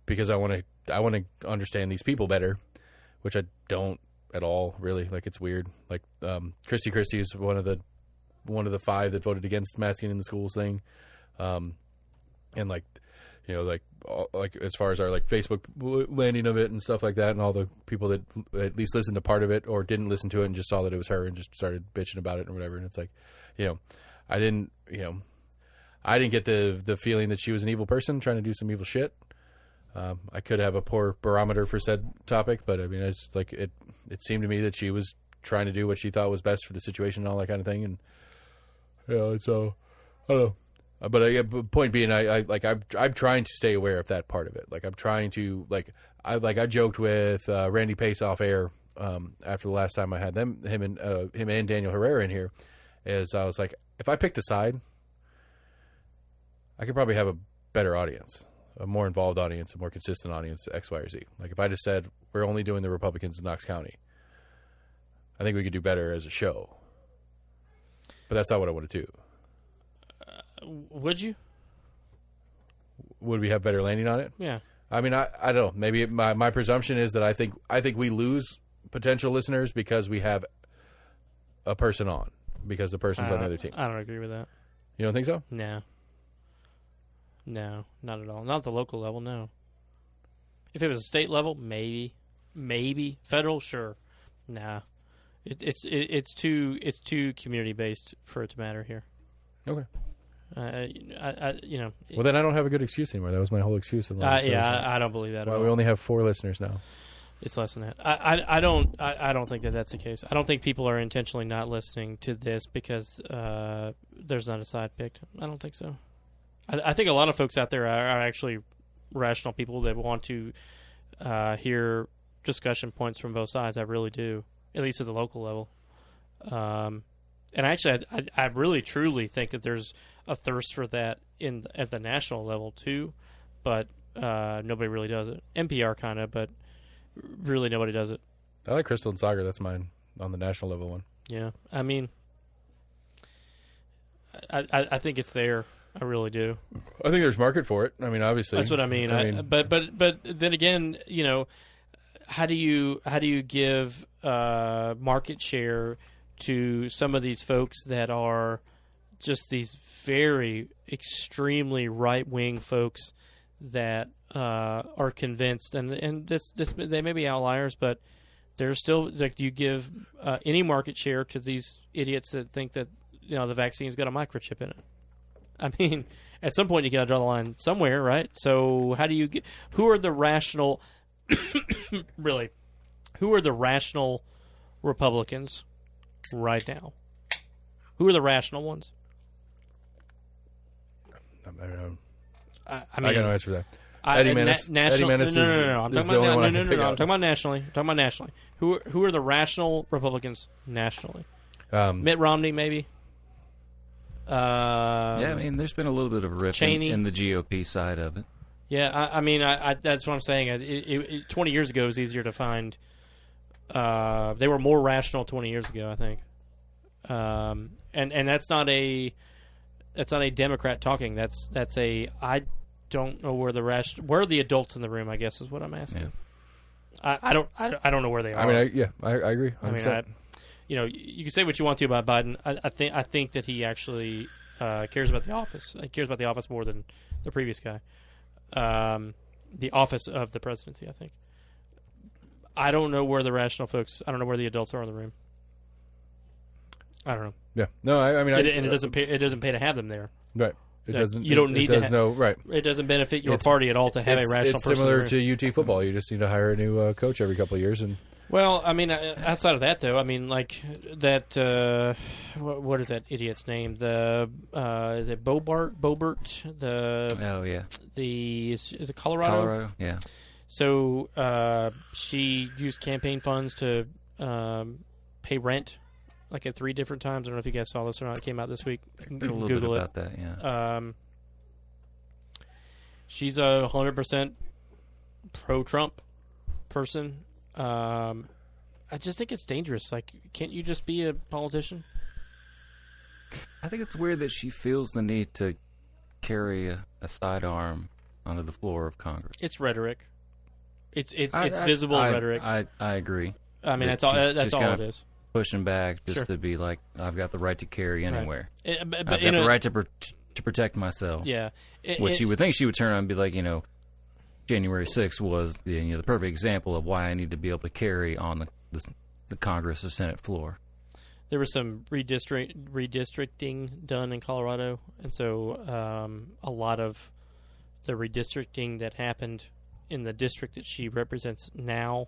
because I want to understand these people better, which I don't at all, really. Like, it's weird. Like, Christy is one of the 5 that voted against masking in the schools thing. And like, you know, like as far as our like Facebook landing of it and stuff like that, and all the people that at least listened to part of it or didn't listen to it and just saw that it was her and just started bitching about it or whatever. And it's like, you know, I didn't get the feeling that she was an evil person trying to do some evil shit. I could have a poor barometer for said topic, but I mean, it's like it seemed to me that she was trying to do what she thought was best for the situation and all that kind of thing. And so I don't know. But point being, I'm trying to stay aware of that part of it. Like I'm trying to I joked with Randy Pace off air after the last time I had him and Daniel Herrera in here, is I was like, if I picked a side, I could probably have a better audience, a more involved audience, a more consistent audience, X, Y, or Z. Like if I just said we're only doing the Republicans in Knox County, I think we could do better as a show. But that's not what I want to do. Would you? Would we have better landing on it? Yeah. I mean, I don't know. Maybe my presumption is that I think we lose potential listeners because we have a person on, because the person's on the other team. I don't agree with that. You don't think so? No, not at all. Not at the local level, no. If it was a state level, maybe. Federal, sure. Nah. It's too community based for it to matter here. Okay. Well, then I don't have a good excuse anymore. That was my whole excuse. I don't believe that. Well, we only have 4 listeners now. It's less than that. I don't think that that's the case. I don't think people are intentionally not listening to this because there's not a side picked. I don't think so. I think a lot of folks out there are actually rational people that want to hear discussion points from both sides. I really do, at least at the local level. And actually, I really truly think that there's a thirst for that at the national level too, but nobody really does it. NPR kind of, but really nobody does it. I like Crystal and Sagar. That's mine on the national level one. Yeah, I mean, I think it's there. I really do. I think there's market for it. I mean, obviously, that's what I mean. But then again, you know, how do you give market share to some of these folks that are just these very extremely right-wing folks that are convinced, and this they may be outliers, but they're still like, do you give any market share to these idiots that think that, you know, the vaccine's got a microchip in it? I mean, at some point you got to draw the line somewhere, right? So how do you get? Who are the rational? Really, who are the rational Republicans right now? Who are the rational ones? I mean, I got no answer for that. Eddie Menace. National, Eddie Menace no. I'm talking about I'm talking about nationally. Who are the rational Republicans nationally? Mitt Romney, maybe. Yeah, I mean, there's been a little bit of a rift in the GOP side of it. Yeah, I mean, that's what I'm saying. 20 years ago, it was easier to find. They were more rational 20 years ago, I think. And that's not a Democrat talking. That's a I don't know where where are the adults in the room, I guess is what I'm asking. Yeah. I don't know where they are. I mean, I agree. 100%. I mean, you know, you can say what you want to about Biden. I think that he actually cares about the office. He cares about the office more than the previous guy. the office of the presidency, I think. I don't know where the rational folks, I don't know where the adults are in the room. I don't know. Yeah. No, I mean... it doesn't pay to have them there. Right. It doesn't. You don't need to. Right. It doesn't benefit your party at all to have a rational person. It's similar to UT football. You just need to hire a new coach every couple of years. And well, I mean, outside of that, though, I mean, like that. What is that idiot's name? Is it Bobert? Is it Colorado? Colorado. Yeah. So she used campaign funds to pay rent. Like at 3 different times. I don't know if you guys saw this or not. It came out this week. A little bit about that, yeah. She's a 100% pro-Trump person. I just think it's dangerous. Like, can't you just be a politician? I think it's weird that she feels the need to carry a sidearm onto the floor of Congress. It's rhetoric. It's visible rhetoric. I agree. I mean, that's all it is. Pushing back just to be like, I've got the right to carry anywhere. Right. I've got the right to protect myself. Yeah. Which you would think she would turn around and be like, January 6th was the perfect example of why I need to be able to carry on the Congress or Senate floor. There was some redistricting done in Colorado, and so a lot of the redistricting that happened in the district that she represents now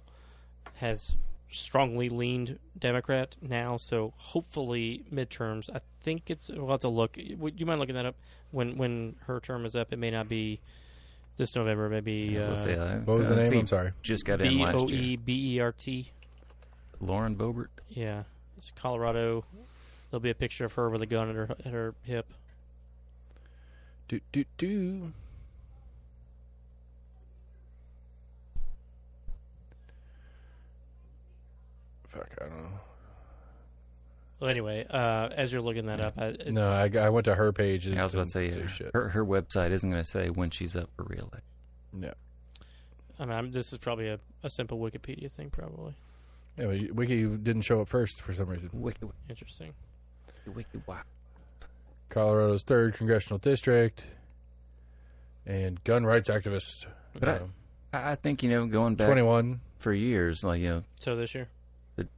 has strongly leaned Democrat now, so hopefully midterms. I think we'll have to look. Would you mind looking that up when her term is up? It may not be this November. Maybe. What was the name? I'm sorry. Just got in last year. Boebert. Lauren Boebert. Yeah, it's Colorado. There'll be a picture of her with a gun at her hip. Do. Fuck, I don't know. Well, anyway, as you're looking that up, I went to her page. And I was about to say her website isn't going to say when she's up for re-election. Yeah. I mean, this is probably a simple Wikipedia thing, probably. Yeah, but Wiki didn't show up first for some reason. Interesting. Wiki, wow. Colorado's 3rd congressional district and gun rights activist. But I think going back 21 for years, So this year.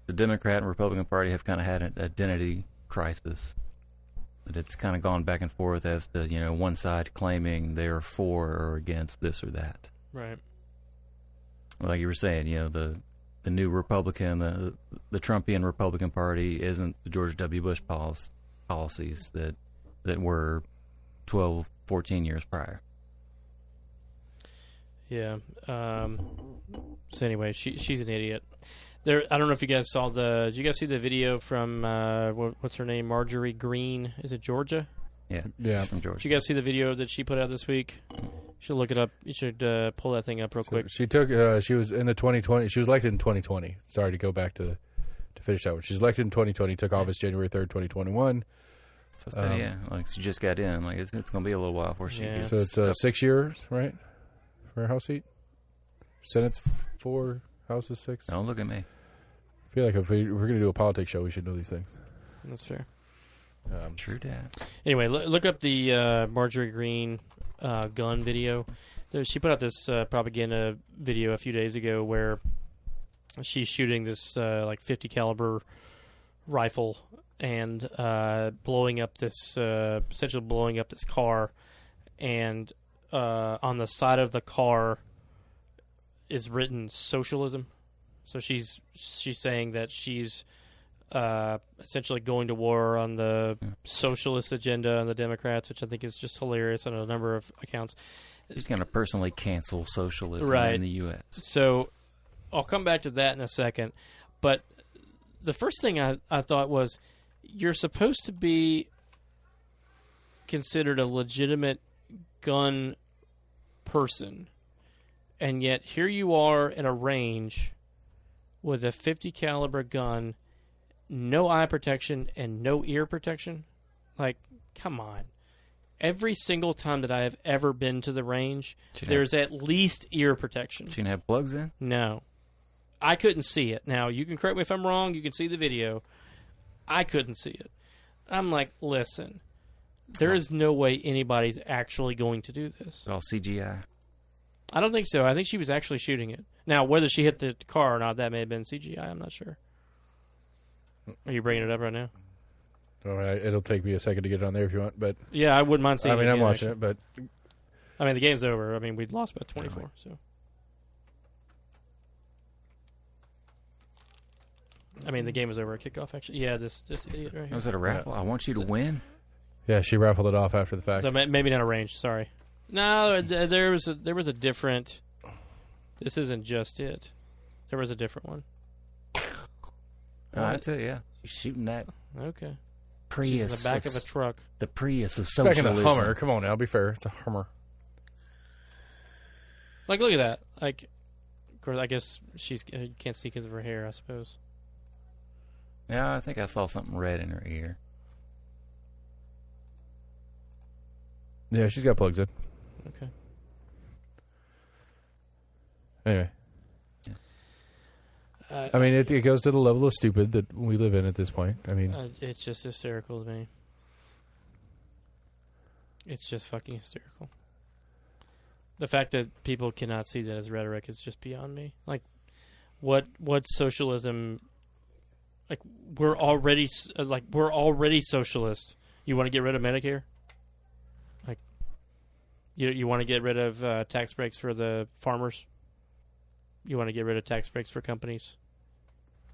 The Democrat and Republican Party have kind of had an identity crisis. That it's kind of gone back and forth as to, one side claiming they're for or against this or that. Right. Like you were saying, the new Republican, the Trumpian Republican Party isn't the George W. Bush policies that were 12, 14 years prior. Yeah. So anyway, she's an idiot. I don't know if you guys saw did you guys see the video from, what's her name, Marjorie Greene? Is it Georgia? Yeah. She's from Georgia. Did you guys see the video that she put out this week? You should look it up. You should pull that thing up real quick. She took, she was in the 2020, she was elected in 2020. Sorry to go back to finish that one. She was elected in 2020, took office January 3rd, 2021. So she just got in. Like it's going to be a little while before she gets. So it's 6 years, right, for a House seat? Senate's 4, House is 6. Don't look at me. I feel like if we're going to do a politics show, we should know these things. That's fair. True that. Anyway, look up the Marjorie Greene gun video. So she put out this propaganda video a few days ago where she's shooting this 50 caliber rifle and essentially blowing up this car, and on the side of the car is written socialism. So she's saying that she's essentially going to war on the socialist agenda and the Democrats, which I think is just hilarious on a number of accounts. She's going to personally cancel socialism in the U.S. So I'll come back to that in a second. But the first thing I thought was, you're supposed to be considered a legitimate gun person, and yet here you are at a range with a 50 caliber gun, no eye protection and no ear protection. Like, come on. Every single time that I have ever been to the range, there's at least ear protection. She didn't have plugs in? No. I couldn't see it. Now, you can correct me if I'm wrong. You can see the video. I couldn't see it. I'm like, listen, there is no way anybody's actually going to do this. It's all CGI. I don't think so. I think she was actually shooting it. Now, whether she hit the car or not, that may have been CGI. I'm not sure. Are you bringing it up right now? All right, it'll take me a second to get it on there if you want, but Yeah, I wouldn't mind seeing it. I'm watching it, but I mean, the game's over. I mean, we'd lost by 24, so. I mean, the game was over at kickoff, actually. Yeah, this idiot right here. Was it a raffle? I want you to win. yeah, she raffled it off after the fact. So maybe not arranged, sorry. No, there was a different... This isn't just it. There was a different one. That's it, yeah. She's shooting that Okay. Prius. She's in the back of a truck. The Prius of It's back in socialism. the Hummer. Come on now, be fair. It's a Hummer. Like, look at that. Like, of course, I guess you can't see because of her hair, I suppose. Yeah, I think I saw something red in her ear. Yeah, she's got plugs in. Okay. Anyway. I mean, it goes to the level of stupid that we live in at this point. I mean, it's just hysterical to me. It's just fucking hysterical. The fact that people cannot see that as rhetoric is just beyond me. Like, what socialism? Like, we're already socialist. You want to get rid of Medicare? Like, you want to get rid of tax breaks for the farmers? You want to get rid of tax breaks for companies?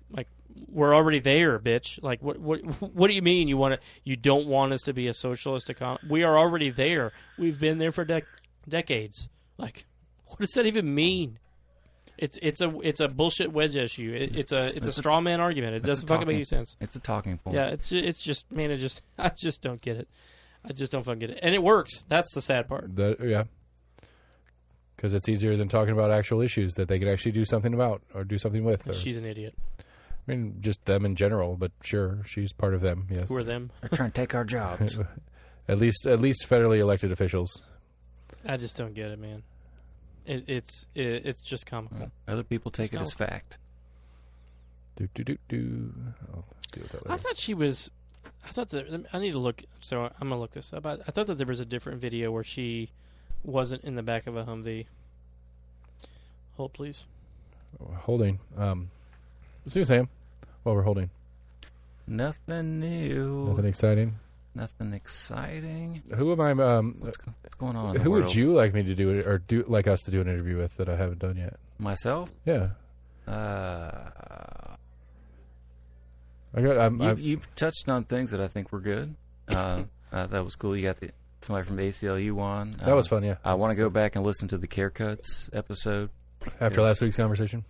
Like, we're already there, bitch. Like, what do you mean you don't want us to be a socialist economy? We are already there. We've been there for decades. Like, what does that even mean? It's a bullshit wedge issue. It's a straw man argument. It doesn't fucking make any sense. It's a talking point. Yeah, it's just man. I just don't get it. I just don't fucking get it. And it works. That's the sad part. yeah. Because it's easier than talking about actual issues that they could actually do something about or do something with. She's an idiot. I mean, just them in general, but sure, she's part of them. Yes. Who are them? They're trying to take our jobs. At least federally elected officials. I just don't get it, man. It's just comical. Other people take it as fact. I'll deal with that later. I thought that I need to look. So I'm gonna look this up. I thought that there was a different video where she wasn't in the back of a Humvee. Hold, please. Holding. Let's do Sam while we're holding. Nothing new. Nothing exciting. Nothing exciting. Who am I? What's going on? In the who world? would you like me to do it, or like us to do an interview with that I haven't done yet? Myself? Yeah. I got. You've touched on things that I think were good. That was cool. You got somebody from ACLU on. That was fun. Yeah. I want to go back and listen to the Care Cuts episode After last week's conversation,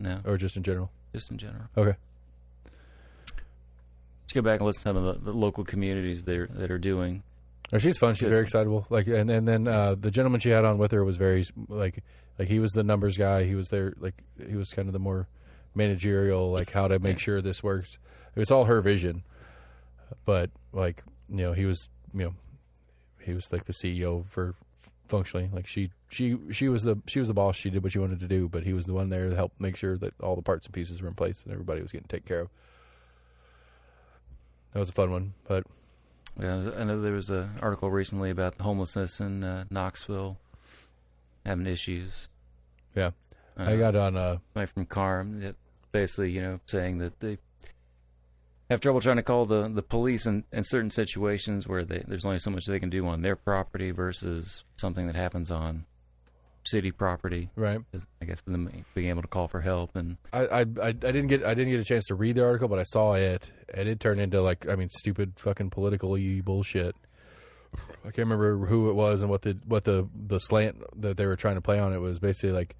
No, or just in general. just in general. Okay. Let's go back and listen to some of the local communities that are doing. Oh, she's fun. She's Good. very excitable. Like, and then the gentleman she had on with her was very like he was the numbers guy. He was there. Like, he was kind of the more managerial, like how to make sure this works. It was all her vision, but like, he was like the CEO for functionally. Like she was the boss. She did what she wanted to do, but he was the one there to help make sure that all the parts and pieces were in place and everybody was getting taken care of. That was a fun one, but Yeah, I know there was an article recently about the homelessness in Knoxville having issues. yeah, I got on. Somebody from CARM that basically, saying that they have trouble trying to call the police in certain situations where there's only so much they can do on their property versus something that happens on city property. Right. I guess them being able to call for help. And I didn't get a chance to read the article, but I saw it, and it turned into stupid fucking political bullshit. I can't remember who it was and what the slant that they were trying to play on it was. Basically like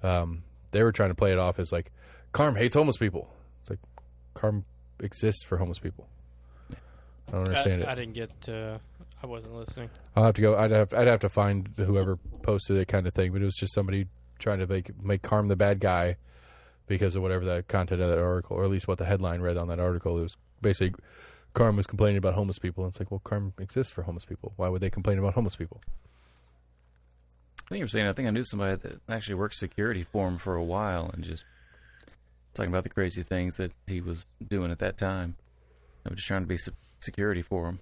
they were trying to play it off as like CARM hates homeless people. It's like CARM exists for homeless people. I don't understand it. I didn't get. I wasn't listening. I'll have to go. I'd have to find whoever posted it, kind of thing. But it was just somebody trying to make CARM the bad guy because of whatever the content of that article, or at least what the headline read on that article. It was basically CARM was complaining about homeless people. And it's like, well, CARM exists for homeless people. Why would they complain about homeless people? I think I knew somebody that actually worked security for him for a while, and just talking about the crazy things that he was doing at that time. I was just trying to be security for him.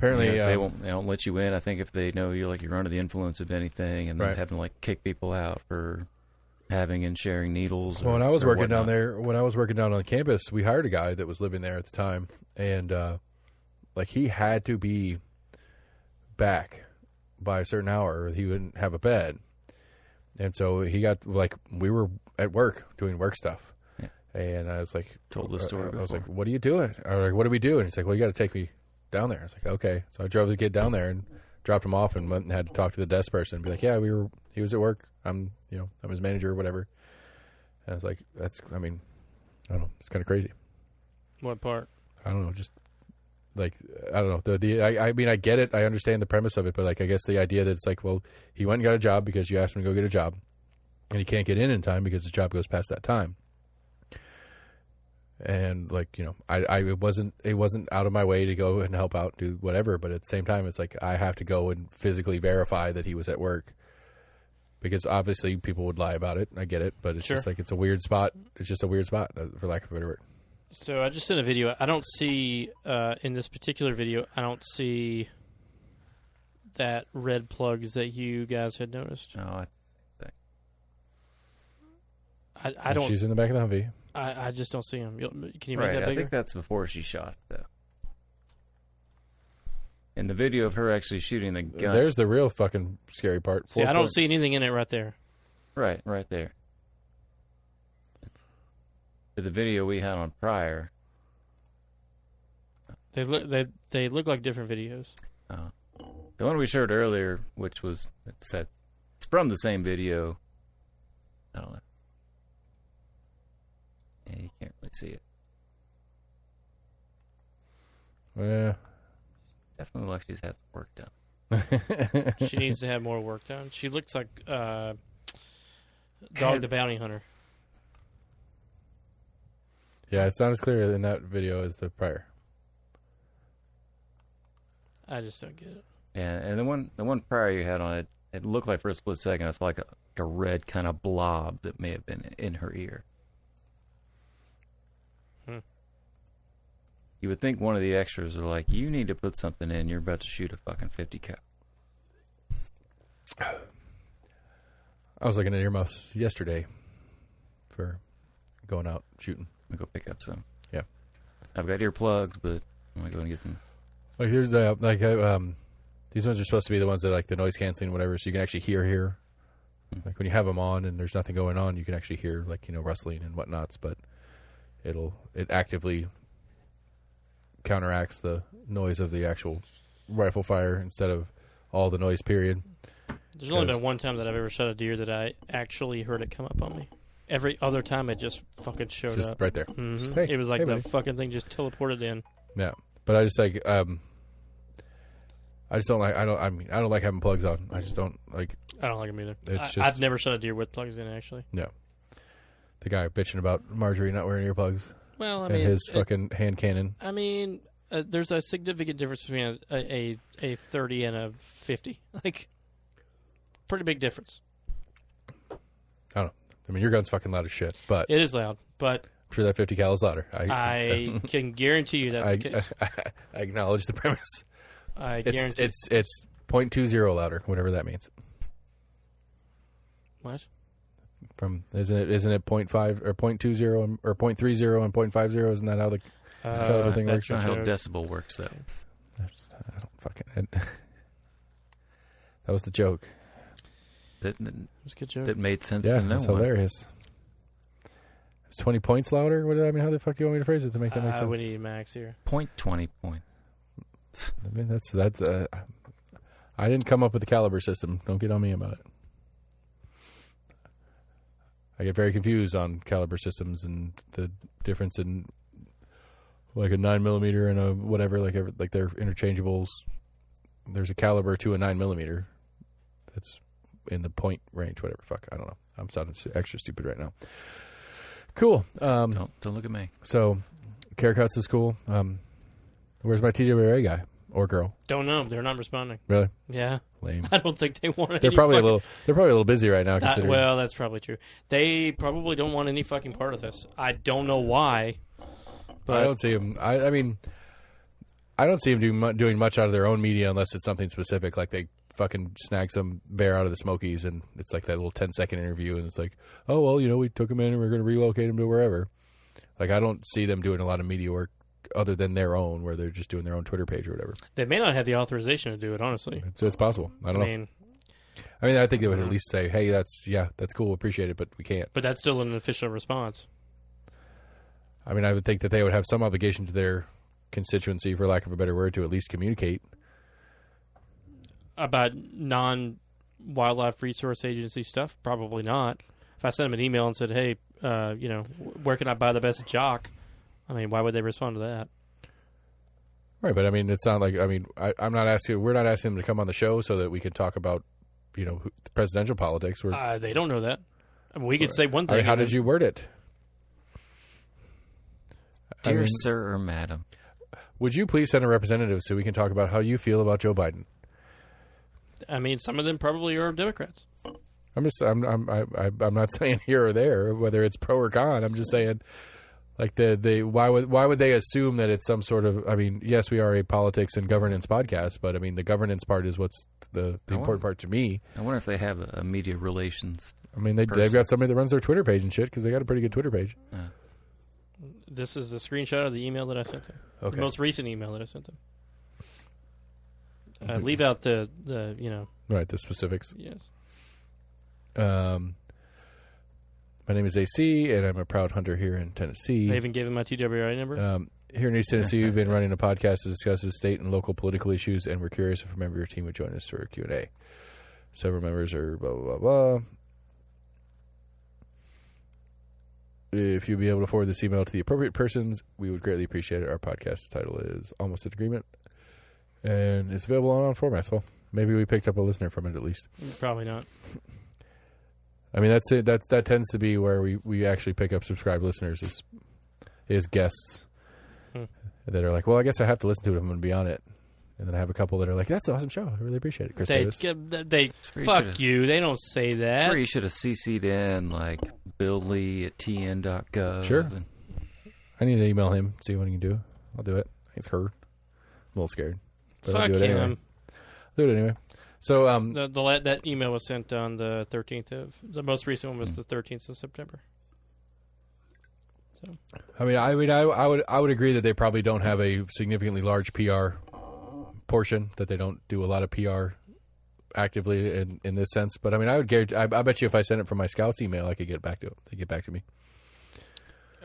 Apparently, they don't let you in. I think if they know you're under the influence of anything, and then Right. having to kick people out for having and sharing needles. Well, when I was working down whatnot. there, when I was working down on campus, we hired a guy that was living there at the time, and he had to be back by a certain hour, or he wouldn't have a bed. And so he got we were at work doing work stuff, Yeah. and I was like, Told the story I was before. like, "What are you doing?" I was like, "What do we do?" And he's like, "Well, you got to take me down there." I was like, "Okay." So I drove the kid down there and dropped him off, and went and had to talk to the desk person and be like, "Yeah, he was at work. I'm his manager or whatever." And I was like, I don't know, it's kind of crazy. What part? I don't know, just I don't know. I get it. I understand the premise of it, but I guess the idea that it's well, he went and got a job because you asked him to go get a job, and he can't get in time because his job goes past that time. And it wasn't out of my way to go and help out, do whatever. But at the same time, it's I have to go and physically verify that he was at work, because obviously people would lie about it. I get it, but it's Sure. just it's a weird spot. It's just a weird spot, for lack of a better word. So I just sent a video. I don't see in this particular video. I don't see that red plugs that you guys had noticed. No, I don't. She's in the back of the Humvee. I just don't see them. Can you make right. that I bigger? think that's before she shot, though. In the video of her actually shooting the gun. There's the real fucking scary part. See, I don't see anything in it right there. Right there. The video we had on prior. They look like different videos. The one we showed earlier, which was it's from the same video. I don't know. Yeah, you can't really see it. Yeah. Definitely looks like she's had some work done. She needs to have more work done. She looks like Dog the Bounty Hunter. Yeah, it's not as clear in that video as the prior. I just don't get it. Yeah, and the one prior you had on it, it looked like for a split second it's like a red kind of blob that may have been in her ear. You would think one of the extras are like, you need to put something in. You're about to shoot a fucking 50 cal. I was looking at earmuffs yesterday for going out shooting. I'm going to go pick up some. Yeah. I've got earplugs, but I'm going to go and get some. Here's these ones are supposed to be the ones that the noise canceling, whatever, so you can actually hear. Like when you have them on and there's nothing going on, you can actually hear rustling and whatnots, but it actively counteracts the noise of the actual rifle fire instead of all the noise, period. There's only been one time that I've ever shot a deer that I actually heard it come up on me. Every other time it just fucking showed Just up. right there. Mm-hmm. Just, hey, it was like hey, the buddy. fucking thing just teleported in. Yeah, but I just I just don't like. I don't like having plugs on. I just don't like. I don't like them either. It's I've never shot a deer with plugs in, actually. No, the guy bitching about Marjorie not wearing earplugs. Well, I and mean, his fucking hand cannon. I mean, there's a significant difference between a 30 and a 50. Pretty big difference. I don't know. I mean, your gun's fucking loud as shit, but It is loud, but I'm sure that 50 cal is louder. I can guarantee you that's the case. I acknowledge the premise. I guarantee. It's 0.20 louder, whatever that means. What? From isn't it 0.5 or 0.20 or 0.30 and 0.50? Isn't that how the thing works? That's not how decibel works, though. I don't fucking. That was the joke. That It was a good joke. that made sense Yeah, to no it's one. hilarious. It's 20 points louder. What did I mean? How the fuck do you want me to phrase it to make that make sense? We need Max here. 0.20 points. I mean, that's. I didn't come up with the caliber system. Don't get on me about it. I get very confused on caliber systems and the difference in a 9mm and a whatever. Like they're interchangeables. There's a caliber to a 9mm that's in the point range. Whatever. Fuck. I don't know. I'm sounding extra stupid right now. Cool. Don't look at me. So, care cuts is cool. Where's my TWA guy or girl? Don't know. They're not responding. Really Yeah. lame. I don't think they want They're any probably fucking... They're probably a little busy right now. Considering. well, that's probably true. They probably don't want any fucking part of this. I don't know why. But I don't see them. I mean, I don't see them doing much out of their own media unless it's something specific, like they fucking snag some bear out of the Smokies, and it's like that little 10-second interview, and it's like, oh, well, we took him in and we're going to relocate him to wherever. Like, I don't see them doing a lot of media work other than their own, where they're just doing their own Twitter page or whatever. They may not have the authorization to do it, honestly. It's possible. I don't know. I think they would at least say, hey, that's cool, appreciate it, but we can't. But that's still an official response. I mean, I would think that they would have some obligation to their constituency, for lack of a better word, to at least communicate. About non-wildlife resource agency stuff? Probably not. If I sent them an email and said, hey, where can I buy the best jock? I mean, why would they respond to that? Right, but I mean, it's not like, I mean, we're not asking them to come on the show so that we can talk about, presidential politics. They don't know that. I mean, we could say one thing. I mean, how did you word it? Dear sir or madam, would you please send a representative so we can talk about how you feel about Joe Biden? I mean, some of them probably are Democrats. I'm not saying here or there whether it's pro or con. I'm just saying, like, why would they assume that it's some sort of? I mean, yes, we are a politics and governance podcast, but I mean, the governance part is what's the important part to me. I wonder if they have a media relations. I mean, they've got somebody that runs their Twitter page and shit, because they got a pretty good Twitter page. This is the screenshot of the email that I sent them. Okay. The most recent email that I sent them. Leave out the right, the specifics. Yes. My name is AC, and I'm a proud hunter here in Tennessee. I even gave him my TWRI number. Here in East Tennessee, we've been running a podcast that discusses state and local political issues, and we're curious if a member of your team would join us for a Q&A. Several members are blah, blah, blah, blah. If you'd be able to forward this email to the appropriate persons, we would greatly appreciate it. Our podcast title is Almost an Agreement, and it's available on all formats. Well, maybe we picked up a listener from it at least. Probably not. I mean, that's it. That tends to be where we actually pick up subscribed listeners is guests that are like, well, I guess I have to listen to it if I'm going to be on it. And then I have a couple that are like, that's an awesome show. I really appreciate it. Chris Davis. Fuck you. They don't say that. That's where you should have CC'd in, like, Bill Lee at tn.gov. Sure. I need to email him, see what he can do. I'll do it. It's her. I'm a little scared. But Fuck I'll do it him. anyway. I'll do it anyway. So, that email was sent on the 13th of... The most recent one was the 13th of September. So, I would agree that they probably don't have a significantly large PR portion, that they don't do a lot of PR actively in this sense. But I mean, I would guarantee, I bet you if I sent it from my Scouts email, I could get back to it. They get back to me.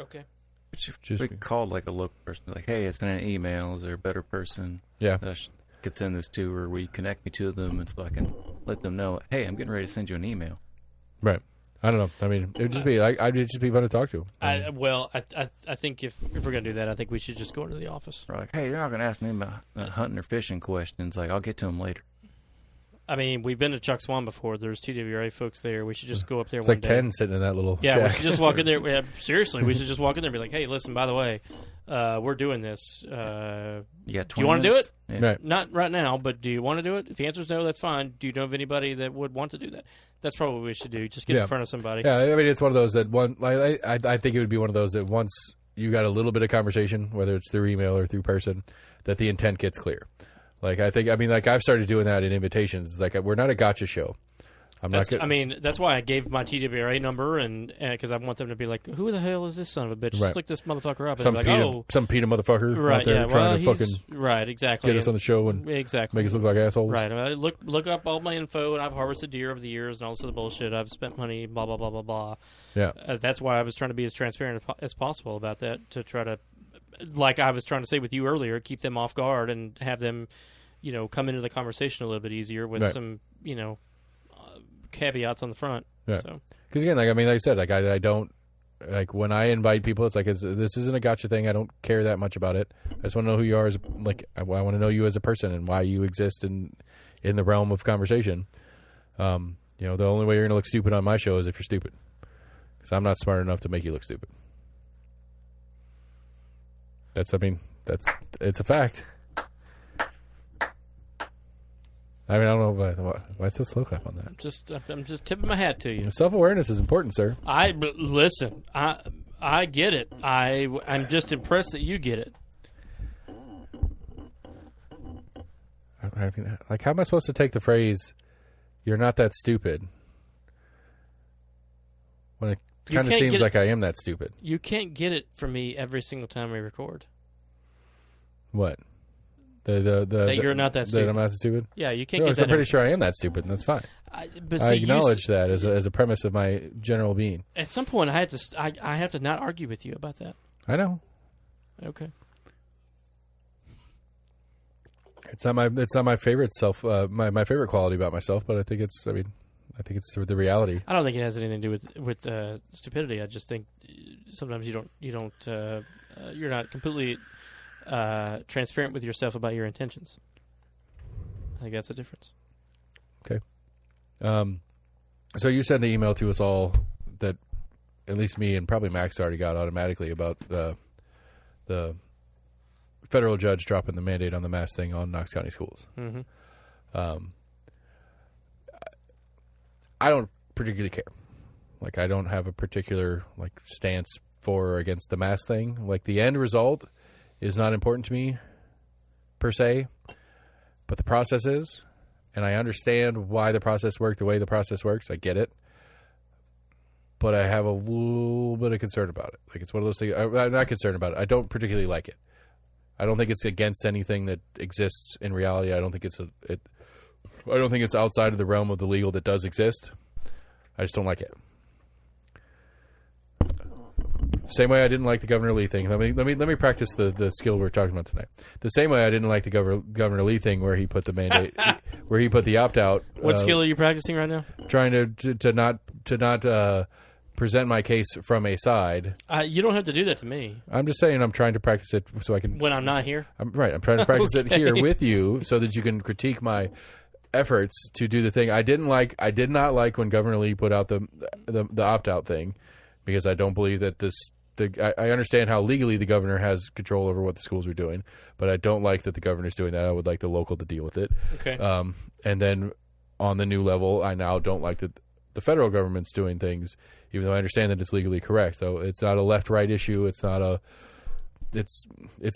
okay. Just we called like a local person, like, hey, it's in an email. Is there a better person? Yeah. That I could send this to, or will you connect me to them, and so I can let them know, hey, I'm getting ready to send you an email. Right. I don't know. I mean, it would just be like, I'd just be fun to talk to. I think if we're gonna do that, I think we should just go into the office. We're like, hey, you're not gonna ask me about hunting or fishing questions. Like, I'll get to them later. I mean, we've been to Chuck Swan before. There's TWRA folks there. We should just go up there. It's one like day. 10 sitting in that little Yeah, shack. we should just walk in there. Yeah, seriously, we should just walk in there and be like, hey, listen, by the way, we're doing this. You got 20 do you want to do it? Yeah. Right. Not right now, but do you want to do it? If the answer is no, that's fine. Do you know of anybody that would want to do that? That's probably what we should do. Just get in front of somebody. Yeah, I mean, it's one of those that I think it would be one of those that once you got a little bit of conversation, whether it's through email or through person, that the intent gets clear. Like, I've started doing that in invitations. It's like, we're not a gotcha show. That's why I gave my TWRA number, and because I want them to be like, who the hell is this son of a bitch? Right. Just look this motherfucker up. Some and be like, some PETA motherfucker right, out there trying to fucking right, exactly. get us on the show and exactly make us look like assholes. Right. Look up all my info, and I've harvested deer over the years and all this other bullshit. I've spent money, blah, blah, blah, blah, blah. Yeah. That's why I was trying to be as transparent as possible about that, to try to, like I was trying to say with you earlier, keep them off guard and have them, come into the conversation a little bit easier with some, caveats on the front. Yeah. So. Because again, like I said, like I don't, like when I invite people, it's like this isn't a gotcha thing. I don't care that much about it. I just want to know who you are as I want to know you as a person and why you exist in the realm of conversation. The only way you're going to look stupid on my show is if you're stupid, because I'm not smart enough to make you look stupid. It's a fact. I mean, I don't know why so slow clap on that. I'm just tipping my hat to you. Self-awareness is important, sir. Listen. I get it. I'm just impressed that you get it. I mean, like, how am I supposed to take the phrase, "You're not that stupid," when it kind of seems like I am that stupid? You can't get it from me every single time we record. What? That you're not that stupid. That I'm not that stupid? Yeah, you can't get that. I'm pretty sure I am that stupid, and that's fine. But I acknowledge that as a premise of my general being. At some point, I have to not argue with you about that. I know. Okay. It's not my favorite my favorite quality about myself, but I think it's the reality. I don't think it has anything to do with stupidity. I just think sometimes you're not completely transparent with yourself about your intentions. I think that's the difference. Okay. So you sent the email to us all that at least me and probably Max already got automatically about the federal judge dropping the mandate on the mask thing on Knox County schools. Mm-hmm. I don't particularly care. Like, I don't have a particular stance for or against the mask thing. Like, the end result is not important to me per se, but the process is, and I understand why the process worked the way the process works. I get it, but I have a little bit of concern about it. Like, it's one of those things. I'm not concerned about it. I don't particularly like it. I don't think it's against anything that exists in reality. I don't think it's I don't think it's outside of the realm of the legal that does exist. I just don't like it. Same way I didn't like the Governor Lee thing. Let me practice the skill we're talking about tonight. The same way I didn't like the Governor Lee thing, where he put the mandate, where he put the opt out. What skill are you practicing right now? Trying to not present my case from a side. You don't have to do that to me. I'm just saying I'm trying to practice it so I can. When I'm not here. I'm trying to practice it here with you so that you can critique my efforts to do the thing. I did not like when Governor Lee put out the opt out thing, because I don't believe that I understand how legally the governor has control over what the schools are doing, but I don't like that the governor's doing that. I would like the local to deal with it. Okay. And then on the new level, I now don't like that the federal government's doing things, even though I understand that it's legally correct. So it's not a left-right issue. It's not it's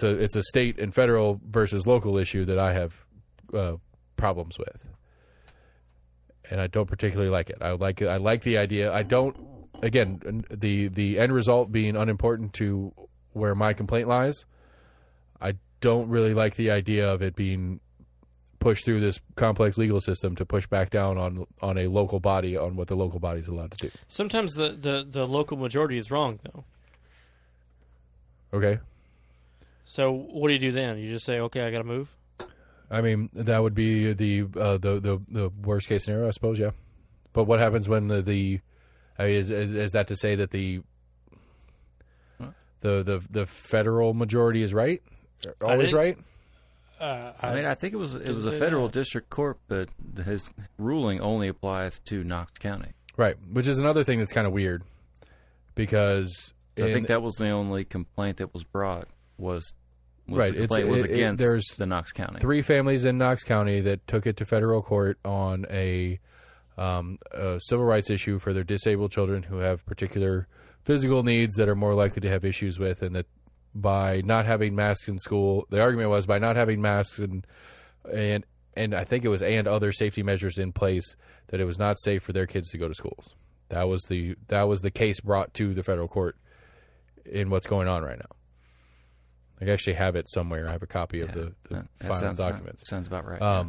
a state and federal versus local issue that I have problems with, and I don't particularly like it. I like the idea. I don't. Again, the end result being unimportant to where my complaint lies. I don't really like the idea of it being pushed through this complex legal system to push back down on a local body on what the local body is allowed to do. Sometimes the local majority is wrong, though. Okay. So what do you do then? You just say, okay, I got to move? I mean, that would be the worst case scenario, I suppose, yeah. But what happens when is that to say that the federal majority is right? Always right? I think it was a federal district court, but his ruling only applies to Knox County. Right, which is another thing that's kind of weird, because I think that was the only complaint that was brought was right. The complaint was against the Knox County. 3 families in Knox County that took it to federal court on a civil rights issue for their disabled children who have particular physical needs that are more likely to have issues with, and that by not having masks in school, the argument was by not having masks and I think it was and other safety measures in place, that it was not safe for their kids to go to schools. That was the case brought to the federal court in what's going on right now. I actually have it somewhere. I have a copy of the final documents. Sounds about right.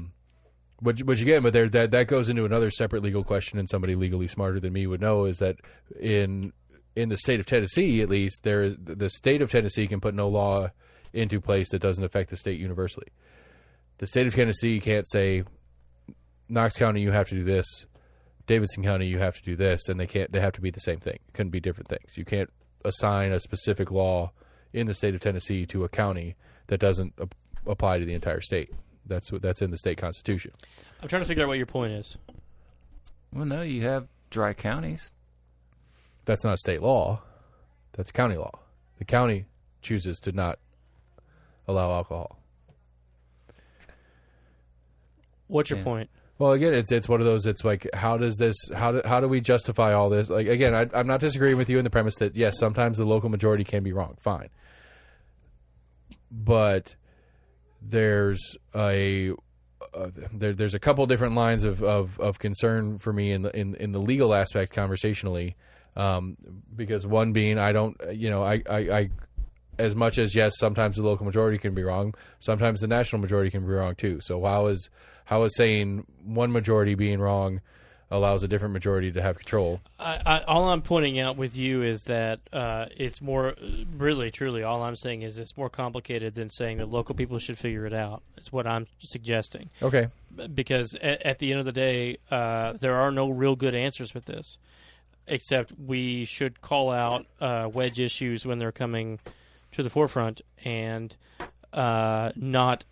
Which again, but that goes into another separate legal question, and somebody legally smarter than me would know, is that in the state of Tennessee, at least, the state of Tennessee can put no law into place that doesn't affect the state universally. The state of Tennessee can't say, Knox County, you have to do this, Davidson County, you have to do this, and they have to be the same thing. It couldn't be different things. You can't assign a specific law in the state of Tennessee to a county that doesn't apply to the entire state. That's in the state constitution. I'm trying to figure out what your point is. Well, no, you have dry counties. That's not state law. That's county law. The county chooses to not allow alcohol. What's your point? Well, again, it's one of those. It's like, how do we justify all this? Like, again, I'm not disagreeing with you in the premise that yes, sometimes the local majority can be wrong. Fine, but there's a there's a couple different lines of concern for me in the legal aspect conversationally, because one being I as much as yes, sometimes the local majority can be wrong, sometimes the national majority can be wrong too. So how is saying one majority being wrong allows a different majority to have control? All I'm pointing out with you is that it's more, really, truly, all I'm saying is it's more complicated than saying that local people should figure it out. It's what I'm suggesting. Okay. Because at the end of the day, there are no real good answers with this, except we should call out wedge issues when they're coming to the forefront and not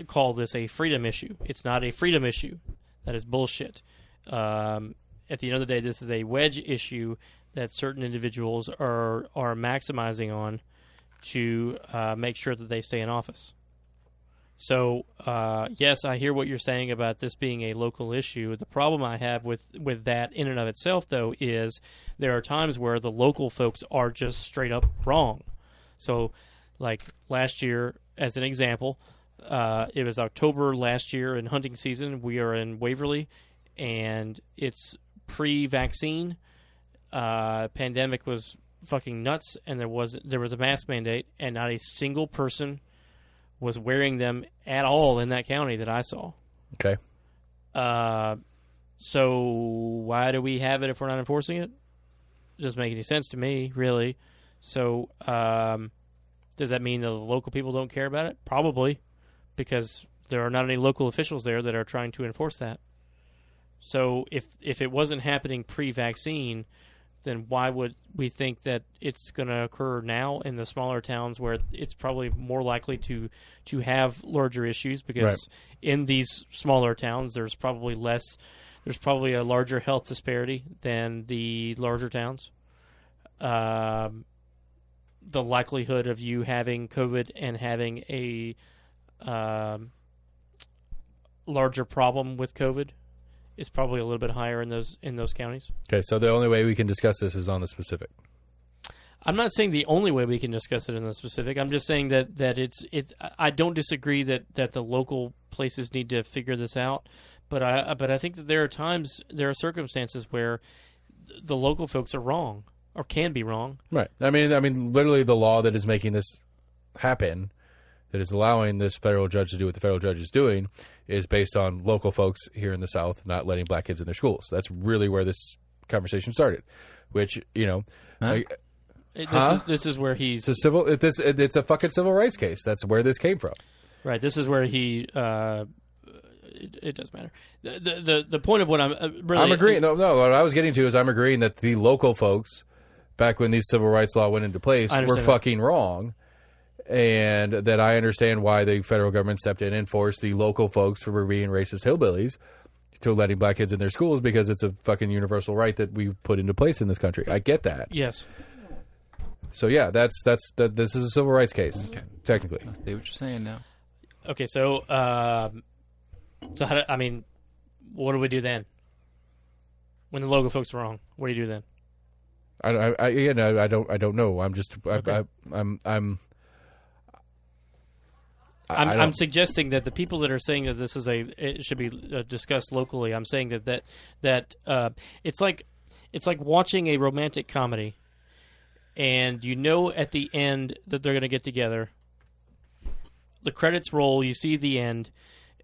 call this a freedom issue. It's not a freedom issue. That is bullshit. At the end of the day, this is a wedge issue that certain individuals are maximizing on to make sure that they stay in office. So, yes, I hear what you're saying about this being a local issue. The problem I have with that in and of itself, though, is there are times where the local folks are just straight up wrong. So, like last year, as an example, it was October last year in hunting season. We are in Waverly, and it's pre-vaccine. Pandemic was fucking nuts, and there was a mask mandate, and not a single person was wearing them at all in that county that I saw. Okay. So why do we have it if we're not enforcing it? It doesn't make any sense to me, really. So does that mean the local people don't care about it? Probably, because there are not any local officials there that are trying to enforce that. So if it wasn't happening pre-vaccine, then why would we think that it's going to occur now in the smaller towns where it's probably more likely to have larger issues? Because right. In these smaller towns, there's probably a larger health disparity than the larger towns. The likelihood of you having COVID and having a larger problem with COVID is probably a little bit higher in those counties. Okay, so the only way we can discuss this is on the specific. I'm not saying the only way we can discuss it in the specific. I'm just saying that it's. I don't disagree that the local places need to figure this out, but I think that there are circumstances where the local folks are wrong or can be wrong. Right. I mean, literally the law that is making this happen, that is allowing this federal judge to do what the federal judge is doing, is based on local folks here in the South not letting black kids in their schools. That's really where this conversation started. Which, this is where he's it's a fucking civil rights case. That's where this came from. Right. This is where he. It doesn't matter. The point of what I'm agreeing. No. What I was getting to is I'm agreeing that the local folks, back when these civil rights law went into place, were fucking wrong. And that I understand why the federal government stepped in and forced the local folks for being racist hillbillies to letting black kids in their schools because it's a fucking universal right that we put into place in this country. I get that. Yes. So yeah, this is a civil rights case, technically. I see what you're saying now. Okay, so what do we do then? When the local folks are wrong, what do you do then? I don't know. I'm just okay. I'm suggesting that the people that are saying that this is it should be discussed locally. I'm saying that it's like watching a romantic comedy, and at the end that they're going to get together. The credits roll. You see the end,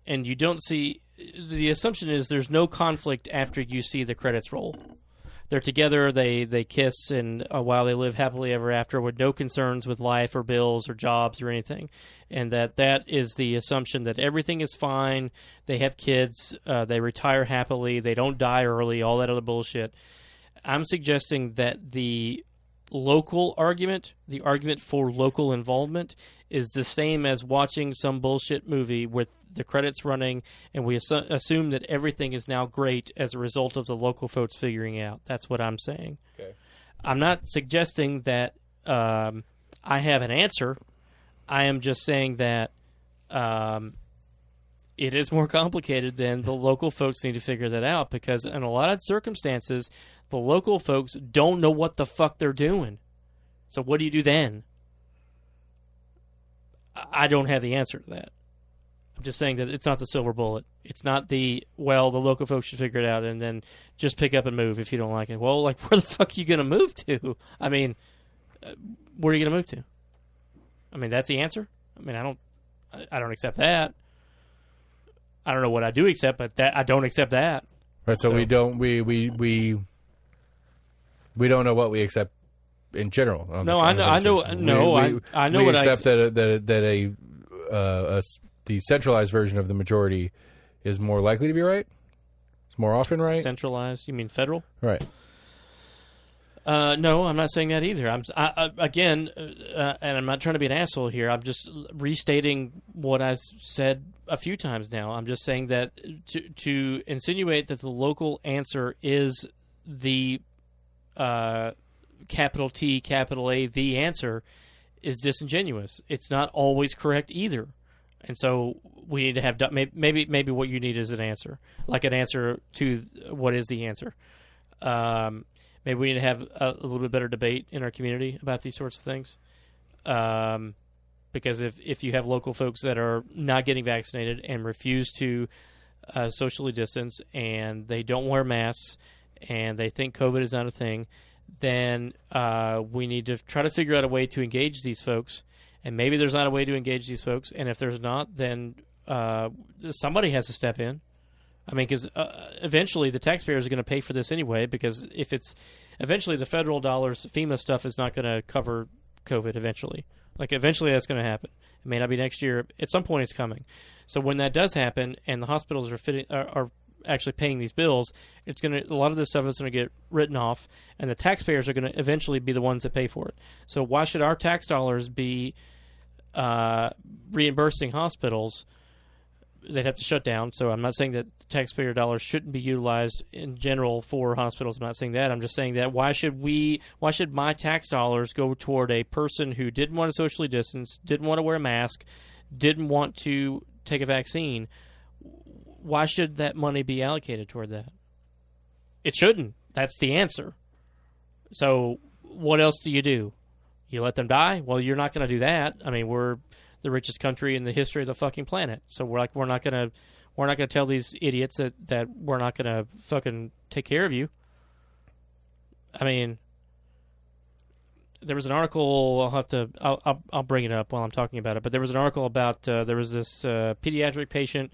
and you don't see. The assumption is there's no conflict after you see the credits roll. They're together, they kiss, and while they live happily ever after with no concerns with life or bills or jobs or anything. And that is the assumption that everything is fine, they have kids, they retire happily, they don't die early, all that other bullshit. I'm suggesting that the local argument, the argument for local involvement, is the same as watching some bullshit movie with the credits running, and we assume that everything is now great as a result of the local folks figuring out. That's what I'm saying. Okay. I'm not suggesting that I have an answer. I am just saying that it is more complicated than the local folks need to figure that out, because in a lot of circumstances, the local folks don't know what the fuck they're doing. So what do you do then? I don't have the answer to that. I'm just saying that it's not the silver bullet. It's not the local folks should figure it out and then just pick up and move if you don't like it. Well, like, where the fuck are you going to move to? I mean, where are you going to move to? I mean, that's the answer? I mean, I don't accept that. I don't know what I do accept, but I don't accept that. Right, so we don't know what we accept in general. I know what I accept that the centralized version of the majority is more likely to be right. It's more often right. Centralized? You mean federal? Right. No, I'm not saying that either. And I'm not trying to be an asshole here. I'm just restating what I said a few times now. I'm just saying that to insinuate that the local answer is the capital T, capital A, the answer is disingenuous. It's not always correct either. And so we need to have maybe what you need is an answer, like an answer to what is the answer. Maybe we need to have a little bit better debate in our community about these sorts of things. Because if you have local folks that are not getting vaccinated and refuse to socially distance and they don't wear masks and they think COVID is not a thing, then we need to try to figure out a way to engage these folks. And maybe there's not a way to engage these folks. And if there's not, then somebody has to step in. I mean, because eventually the taxpayers are going to pay for this anyway, because if it's eventually the federal dollars, FEMA stuff is not going to cover COVID eventually. Like, eventually that's going to happen. It may not be next year. At some point it's coming. So when that does happen and the hospitals are actually paying these bills, a lot of this stuff is going to get written off, and the taxpayers are going to eventually be the ones that pay for it. So why should our tax dollars be reimbursing hospitals? They'd have to shut down. So I'm not saying that taxpayer dollars shouldn't be utilized in general for hospitals. I'm not saying that. I'm just saying that why should my tax dollars go toward a person who didn't want to socially distance, didn't want to wear a mask, didn't want to take a vaccine? Why should that money be allocated toward that? It shouldn't. That's the answer. So what else do? You let them die? Well, you're not going to do that. I mean, we're the richest country in the history of the fucking planet. So we're not gonna tell these idiots that we're not gonna fucking take care of you. I mean, there was an article. I'll bring it up while I'm talking about it. But there was an article about there was this pediatric patient,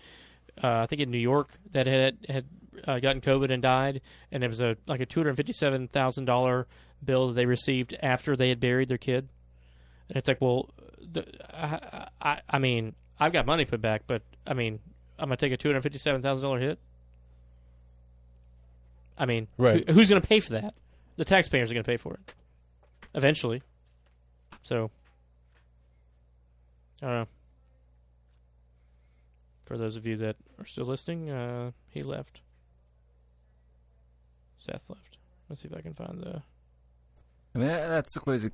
I think in New York, that had gotten COVID and died, and it was a $257,000 bill that they received after they had buried their kid. And it's like, well, I mean, I've got money put back, but I mean, I'm gonna take a $257,000 hit. I mean, right. Who's gonna pay for that? The taxpayers are gonna pay for it eventually. So I don't know. For those of you that are still listening, he left. Seth left. Let's see if I can find the. I mean, that's the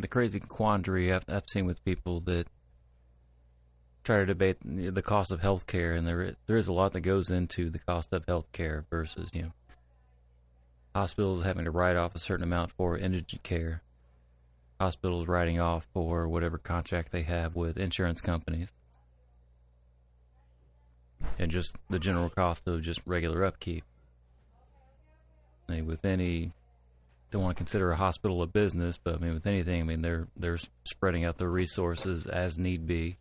crazy quandary I've seen with people that try to debate the cost of health care, and there is a lot that goes into the cost of health care versus, hospitals having to write off a certain amount for indigent care, hospitals writing off for whatever contract they have with insurance companies, and just the general cost of just regular upkeep. I mean, with any, don't want to consider a hospital a business, but I mean, with anything, I mean, they're spreading out their resources as need be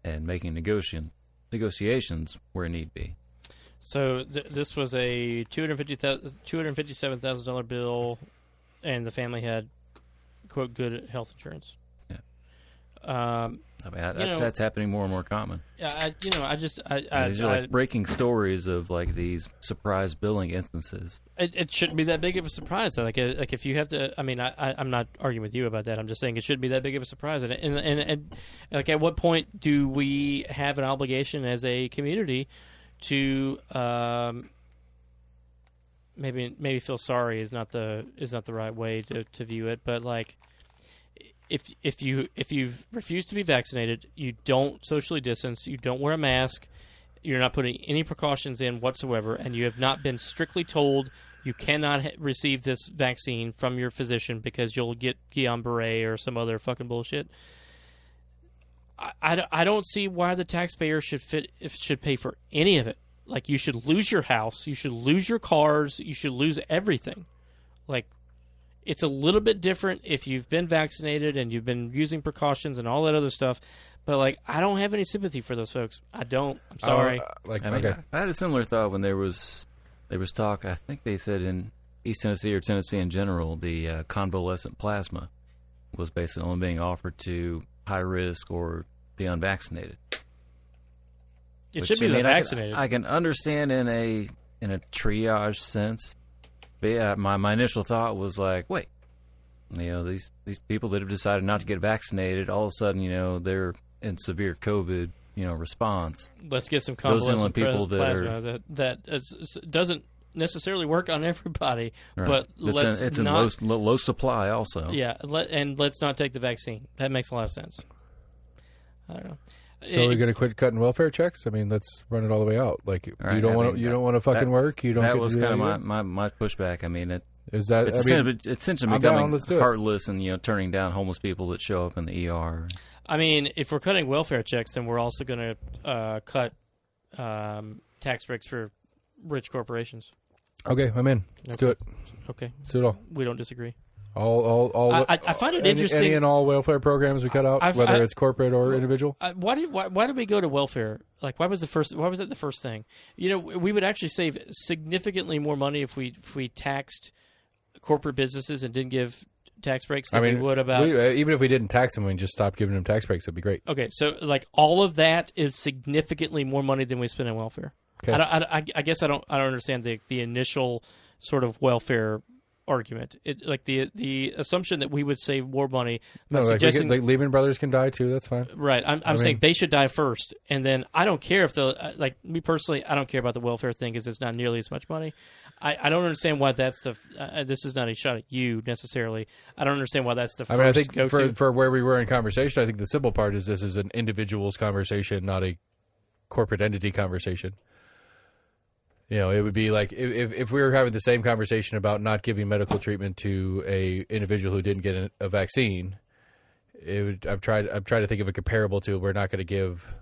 and making negotiations where need be. So this was a $257,000 bill, and the family had, quote, good health insurance. Yeah. I mean, that's happening more and more common. Yeah, these are like breaking stories of like these surprise billing instances. It shouldn't be that big of a surprise. Like if you have to, I mean, I'm not arguing with you about that. I'm just saying it shouldn't be that big of a surprise. And like, at what point do we have an obligation as a community to maybe feel sorry is not the right way to view it, but like. If you've refused to be vaccinated, you don't socially distance, you don't wear a mask, you're not putting any precautions in whatsoever, and you have not been strictly told you cannot receive this vaccine from your physician because you'll get Guillain-Barré or some other fucking bullshit, I don't see why the taxpayer should pay for any of it. Like, you should lose your house, you should lose your cars, you should lose everything. Like, it's a little bit different if you've been vaccinated and you've been using precautions and all that other stuff. But, like, I don't have any sympathy for those folks. I don't. I'm sorry. I had a similar thought when there was talk, I think they said in East Tennessee or Tennessee in general, the convalescent plasma was basically only being offered to high risk or the unvaccinated. It should be the vaccinated. I can understand in a triage sense. But yeah, my initial thought was like, wait, these people that have decided not to get vaccinated, all of a sudden, they're in severe COVID, response. Let's get some convalescent plasma that doesn't necessarily work on everybody, right. But it's in low supply also. Yeah, and let's not take the vaccine. That makes a lot of sense. I don't know. So we're going to quit cutting welfare checks? I mean, let's run it all the way out. Like, right, you don't want to fucking work. You don't. That get was to do kind that of my pushback. I mean, it's essentially becoming heartless and turning down homeless people that show up in the ER. I mean, if we're cutting welfare checks, then we're also going to cut tax breaks for rich corporations. Okay, I'm in. Let's do it. Okay, let's do it all. We don't disagree. I find it interesting. Any and all welfare programs we cut out, whether it's corporate or individual. Why did we go to welfare? Like, why was that the first thing? We would actually save significantly more money if we taxed corporate businesses and didn't give tax breaks than we would about. Even if we didn't tax them, we just stopped giving them tax breaks. It'd be great. Okay, so like all of that is significantly more money than we spend on welfare. Okay. I guess I don't understand the initial sort of welfare argument. It like the assumption that we would save more money. No, like Lehman Brothers can die too. That's fine. Right. I'm saying they should die first, and then I don't care if like me personally, I don't care about the welfare thing because it's not nearly as much money. I don't understand why that's the. This is not a shot at you necessarily. I don't understand why that's the first. I think for where we were in conversation, I think the simple part is this is an individual's conversation, not a corporate entity conversation. It would be like if we were having the same conversation about not giving medical treatment to a individual who didn't get a vaccine. I've tried to think of a comparable to. We're not going to give.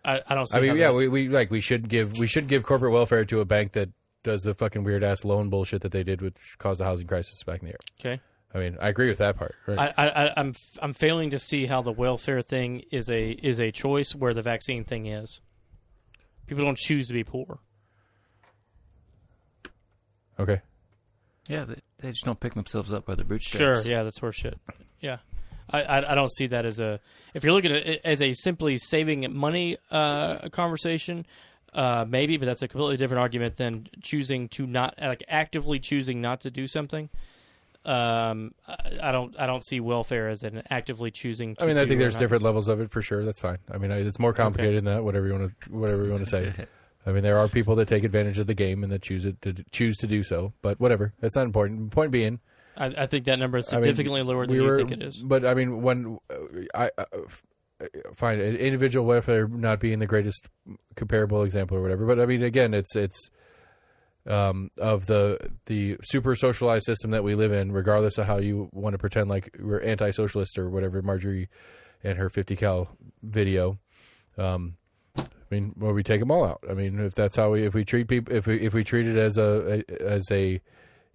I don't. See we should give corporate welfare to a bank that does the fucking weird ass loan bullshit that they did, which caused the housing crisis back in the year. Okay. I mean, I agree with that part. Right? I'm failing to see how the welfare thing is a choice where the vaccine thing is. People don't choose to be poor. Okay. Yeah, they just don't pick themselves up by their bootstraps. Sure, yeah, that's horseshit. Yeah. I don't see that as a... If you're looking at it as a simply saving money conversation, maybe, but that's a completely different argument than choosing to not... Like, actively choosing not to do something. I don't see welfare as an actively choosing to I think there's different levels of it for sure. That's fine. I mean, it's more complicated than that, whatever you want to say. I mean, there are people that take advantage of the game and that choose to do so. But whatever, that's not important. Point being, I think that number is significantly lower than you think it is. But I mean, when I find individual welfare not being the greatest comparable example or whatever. But I mean, again, it's of the super socialized system that we live in, regardless of how you want to pretend like we're anti-socialist or whatever. Marjorie and her 50 cal video. I mean, well, we take them all out. I mean, if that's how if we treat people, if we treat it as a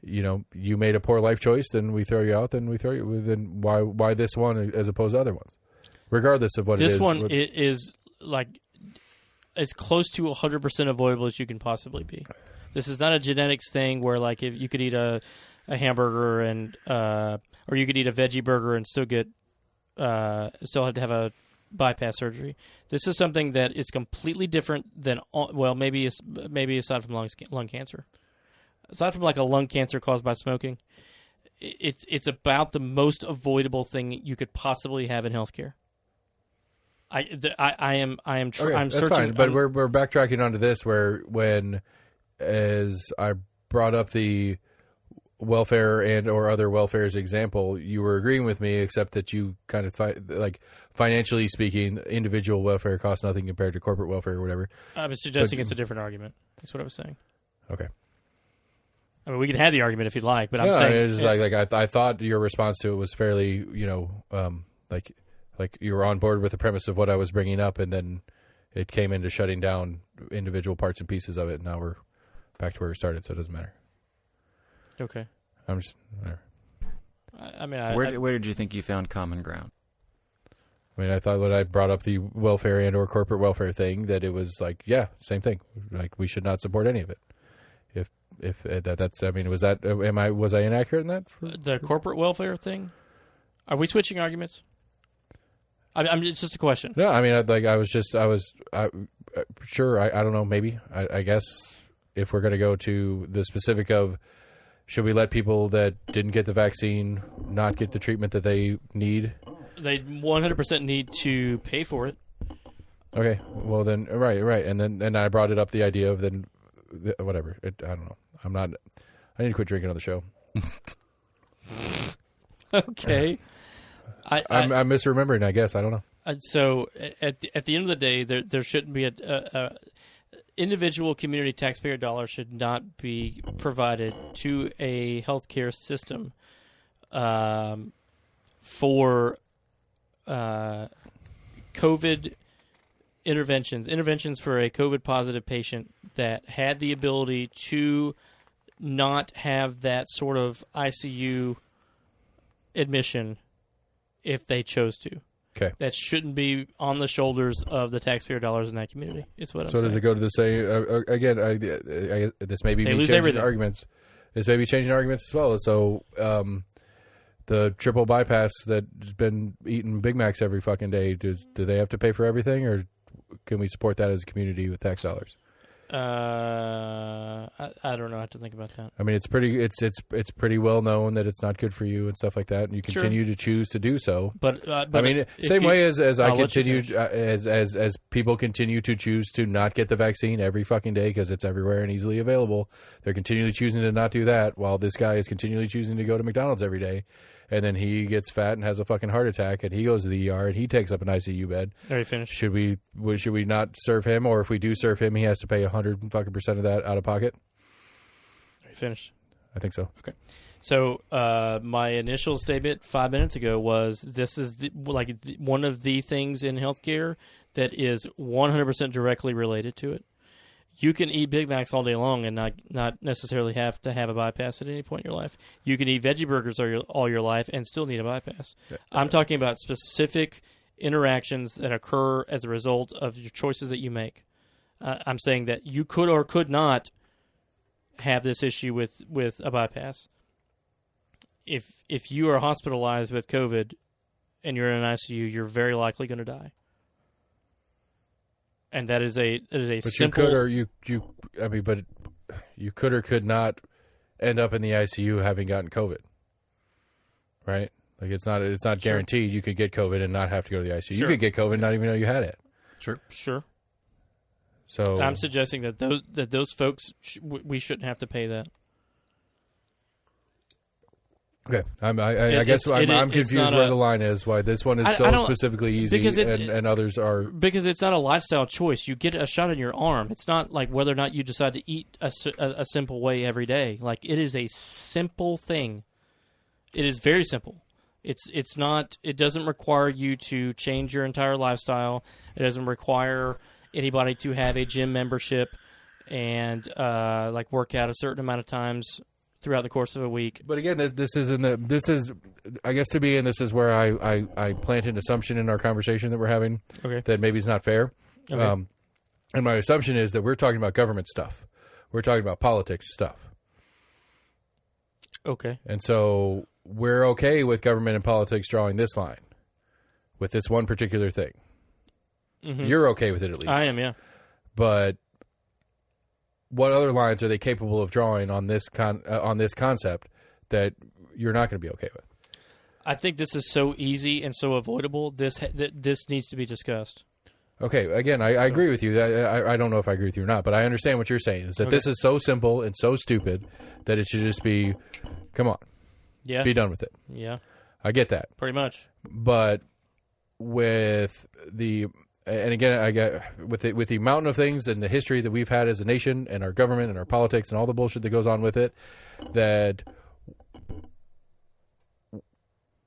you made a poor life choice, then we throw you out. Then we throw you. Then why this one as opposed to other ones, regardless of what it is. This one is like as close to 100% avoidable as you can possibly be. This is not a genetics thing where like if you could eat a hamburger and or you could eat a veggie burger and still have to have a bypass surgery. This is something that is completely different than maybe aside from lung cancer. Aside from like a lung cancer caused by smoking, it's about the most avoidable thing you could possibly have in healthcare. I'm searching, fine, but we're backtracking onto this where as I brought up the welfare and or other welfare's example, you were agreeing with me, except that you kind of like financially speaking, individual welfare costs nothing compared to corporate welfare or whatever. I was suggesting it's a different argument. That's what I was saying. Okay. I mean, we can have the argument if you'd like, but I'm saying it's just like I thought your response to it was fairly, like Like you were on board with the premise of what I was bringing up, and then it came into shutting down individual parts and pieces of it. And now we're back to where we started, so it doesn't matter. Okay. I'm just whatever. I mean, Where did you think you found common ground? I mean, I thought when I brought up the welfare and or corporate welfare thing, that it was like, yeah, same thing. Like we should not support any of it. If that's, I mean, was I inaccurate in that? The corporate welfare thing? Are we switching arguments? It's just a question. No, I mean, sure. I don't know. Maybe I guess if we're going to go to the specific of, should we let people that didn't get the vaccine not get the treatment that they need? They 100% need to pay for it. Okay, well then, right, and then I brought it up the idea of then, whatever. I don't know. I need to quit drinking on the show. Okay. I'm misremembering, I guess. I don't know. So at the end of the day, there shouldn't be a individual community taxpayer dollar should not be provided to a healthcare system for COVID interventions for a COVID positive patient that had the ability to not have that sort of ICU admission if they chose to. Okay. That shouldn't be on the shoulders of the taxpayer dollars in that community. Is what I'm saying. So does it go to the same again? I this may be They me lose changing everything. arguments. This may be changing arguments as well. So the triple bypass that's been eating Big Macs every fucking day, do they have to pay for everything, or can we support that as a community with tax dollars? I don't know how to think about that. I mean, it's pretty well known that it's not good for you and stuff like that, and you continue to choose to do so. But I mean, same way as I continue, as people continue to choose to not get the vaccine every fucking day because it's everywhere and easily available, they're continually choosing to not do that, while this guy is continually choosing to go to McDonald's every day, and then he gets fat and has a fucking heart attack, and he goes to the ER and he takes up an ICU bed. Are you finished? Should we not serve him, or if we do serve him, he has to pay 100% of that out of pocket? Are you finished? I think so. Okay. So my initial statement 5 minutes ago was this is one of the things in healthcare that is 100% directly related to it. You can eat Big Macs all day long and not necessarily have to have a bypass at any point in your life. You can eat veggie burgers all your life and still need a bypass. I'm talking about specific interactions that occur as a result of your choices that you make. I'm saying that you could or could not have this issue with a bypass. If you are hospitalized with COVID and you're in an ICU, you're very likely going to die. And that is a but simple. But you could or could not end up in the ICU having gotten COVID, right? Like it's not guaranteed. You could get COVID and not have to go to the ICU. Sure. You could get COVID and not even know you had it. Sure. So I'm suggesting that those folks we shouldn't have to pay that. Okay, I guess I'm confused where the line is. Why this one is so specifically easy, and others are because it's not a lifestyle choice. You get a shot in your arm. It's not like whether or not you decide to eat a simple way every day. Like it is a simple thing. It is very simple. It's not. It doesn't require you to change your entire lifestyle. It doesn't require anybody to have a gym membership and work out a certain amount of times throughout the course of a week. But again, this is I guess to me, and this is where I plant an assumption in our conversation that we're having that maybe is not fair. Okay. And my assumption is that we're talking about government stuff. We're talking about politics stuff. Okay. And so we're okay with government and politics drawing this line with this one particular thing. Mm-hmm. You're okay with it at least. I am, yeah. But what other lines are they capable of drawing on this concept that you're not going to be okay with? I think this is so easy and so avoidable. This needs to be discussed. Okay, again, I agree with you. I don't know if I agree with you or not, but I understand what you're saying. Is that this is so simple and so stupid that it should just be, come on, be done with it. Yeah, I get that pretty much. But with the and again, I get with the mountain of things and the history that we've had as a nation and our government and our politics and all the bullshit that goes on with it, that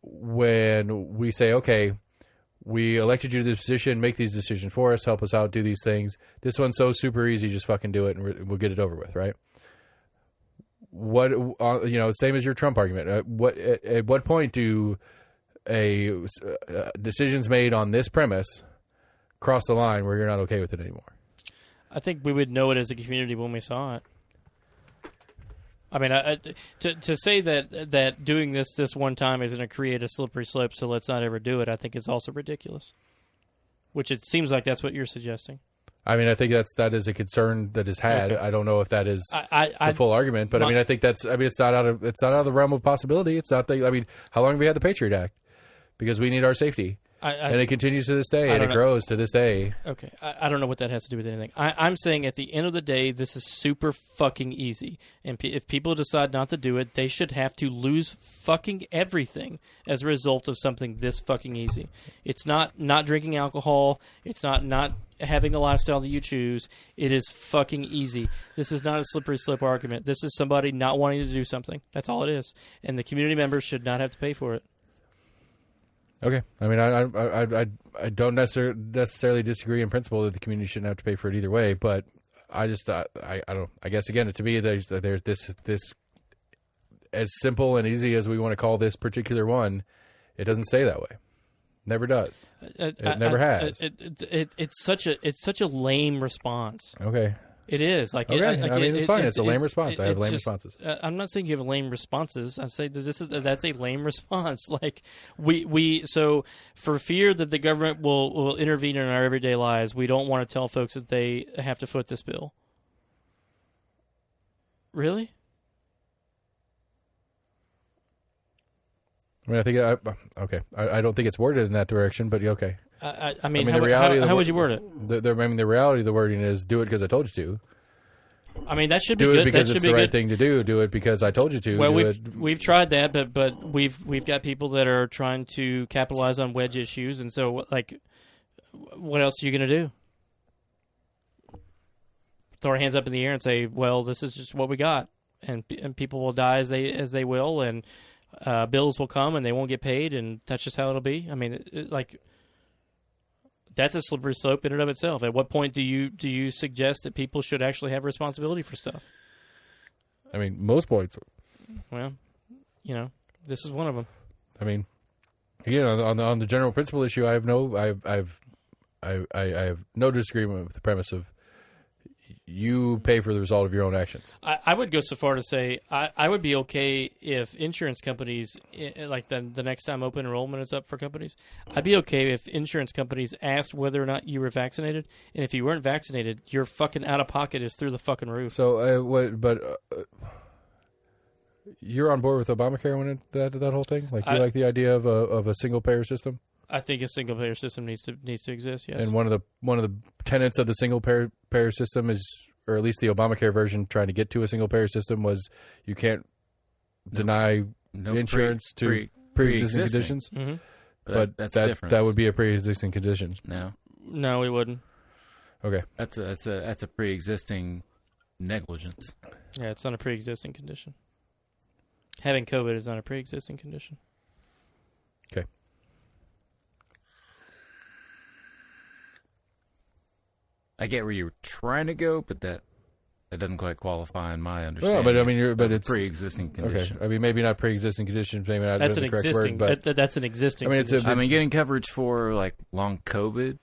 when we say, okay, we elected you to this position, make these decisions for us, help us out, do these things. This one's so super easy, just fucking do it, and we'll get it over with, right? What same as your Trump argument. At what point do decisions made on this premise cross the line where you're not okay with it anymore? I think we would know it as a community when we saw it. I mean, to say that doing this one time is going to create a slippery slope, so let's not ever do it, I think is also ridiculous. Which it seems like that's what you're suggesting. I mean, I think that is a concern that is had. Okay. I don't know if that is the full argument, but I mean, I think it's not out of the realm of possibility. It's not how long have we had the Patriot Act? Because we need our safety. And it continues to this day, and it grows to this day. Okay. I don't know what that has to do with anything. I'm saying at the end of the day, this is super fucking easy. And if people decide not to do it, they should have to lose fucking everything as a result of something this fucking easy. It's not drinking alcohol. It's not having the lifestyle that you choose. It is fucking easy. This is not a slippery slope argument. This is somebody not wanting to do something. That's all it is. And the community members should not have to pay for it. Okay. I mean, I don't necessarily disagree in principle that the community shouldn't have to pay for it either way, but I just I don't. I guess again, to me, there's this as simple and easy as we want to call this particular one. It doesn't stay that way. Never does. It never has. It's such a lame response. Okay. It is. Okay. I mean, it's fine. It's a lame response. I have lame responses. I'm not saying you have lame responses. I say that that's a lame response. Like so for fear that the government will intervene in our everyday lives, we don't want to tell folks that they have to foot this bill. Really? I mean, I think okay. I don't think it's worded in that direction, but okay. I mean, how would you word it? The reality of the wording is do it because I told you to. I mean, that should be good. Do it because it's the right thing to do. Do it because I told you to. Well, we've tried that, but we've got people that are trying to capitalize on wedge issues, and so like, what else are you going to do? Throw our hands up in the air and say, "Well, this is just what we got," and people will die as they will, and bills will come and they won't get paid, and that's just how it'll be. I mean, that's a slippery slope in and of itself. At what point do you suggest that people should actually have responsibility for stuff? I mean, most points. Well, this is one of them. I mean, again, on the general principle issue, I have no disagreement with the premise of you pay for the result of your own actions. I would go so far to say I would be okay if insurance companies, like the next time open enrollment is up for companies, I'd be okay if insurance companies asked whether or not you were vaccinated, and if you weren't vaccinated, your fucking out of pocket is through the fucking roof. So, you're on board with Obamacare when that whole thing? Like you like the idea of a single payer system? I think a single payer system needs to exist. Yes. And one of the tenets of the single payer system is, or at least the Obamacare version trying to get to a single payer system, was you can't deny insurance to pre-existing conditions. Mm-hmm. But that would be a pre-existing condition. No, it wouldn't. Okay. That's a pre-existing negligence. Yeah, it's not a pre-existing condition. Having COVID is not a pre-existing condition. Okay. I get where you're trying to go, but that doesn't quite qualify in my understanding. Well, but I mean, it's pre-existing condition. Okay. I mean, maybe not pre-existing conditions. Maybe not that's the correct word, but that's an existing. I mean, getting coverage for like long COVID.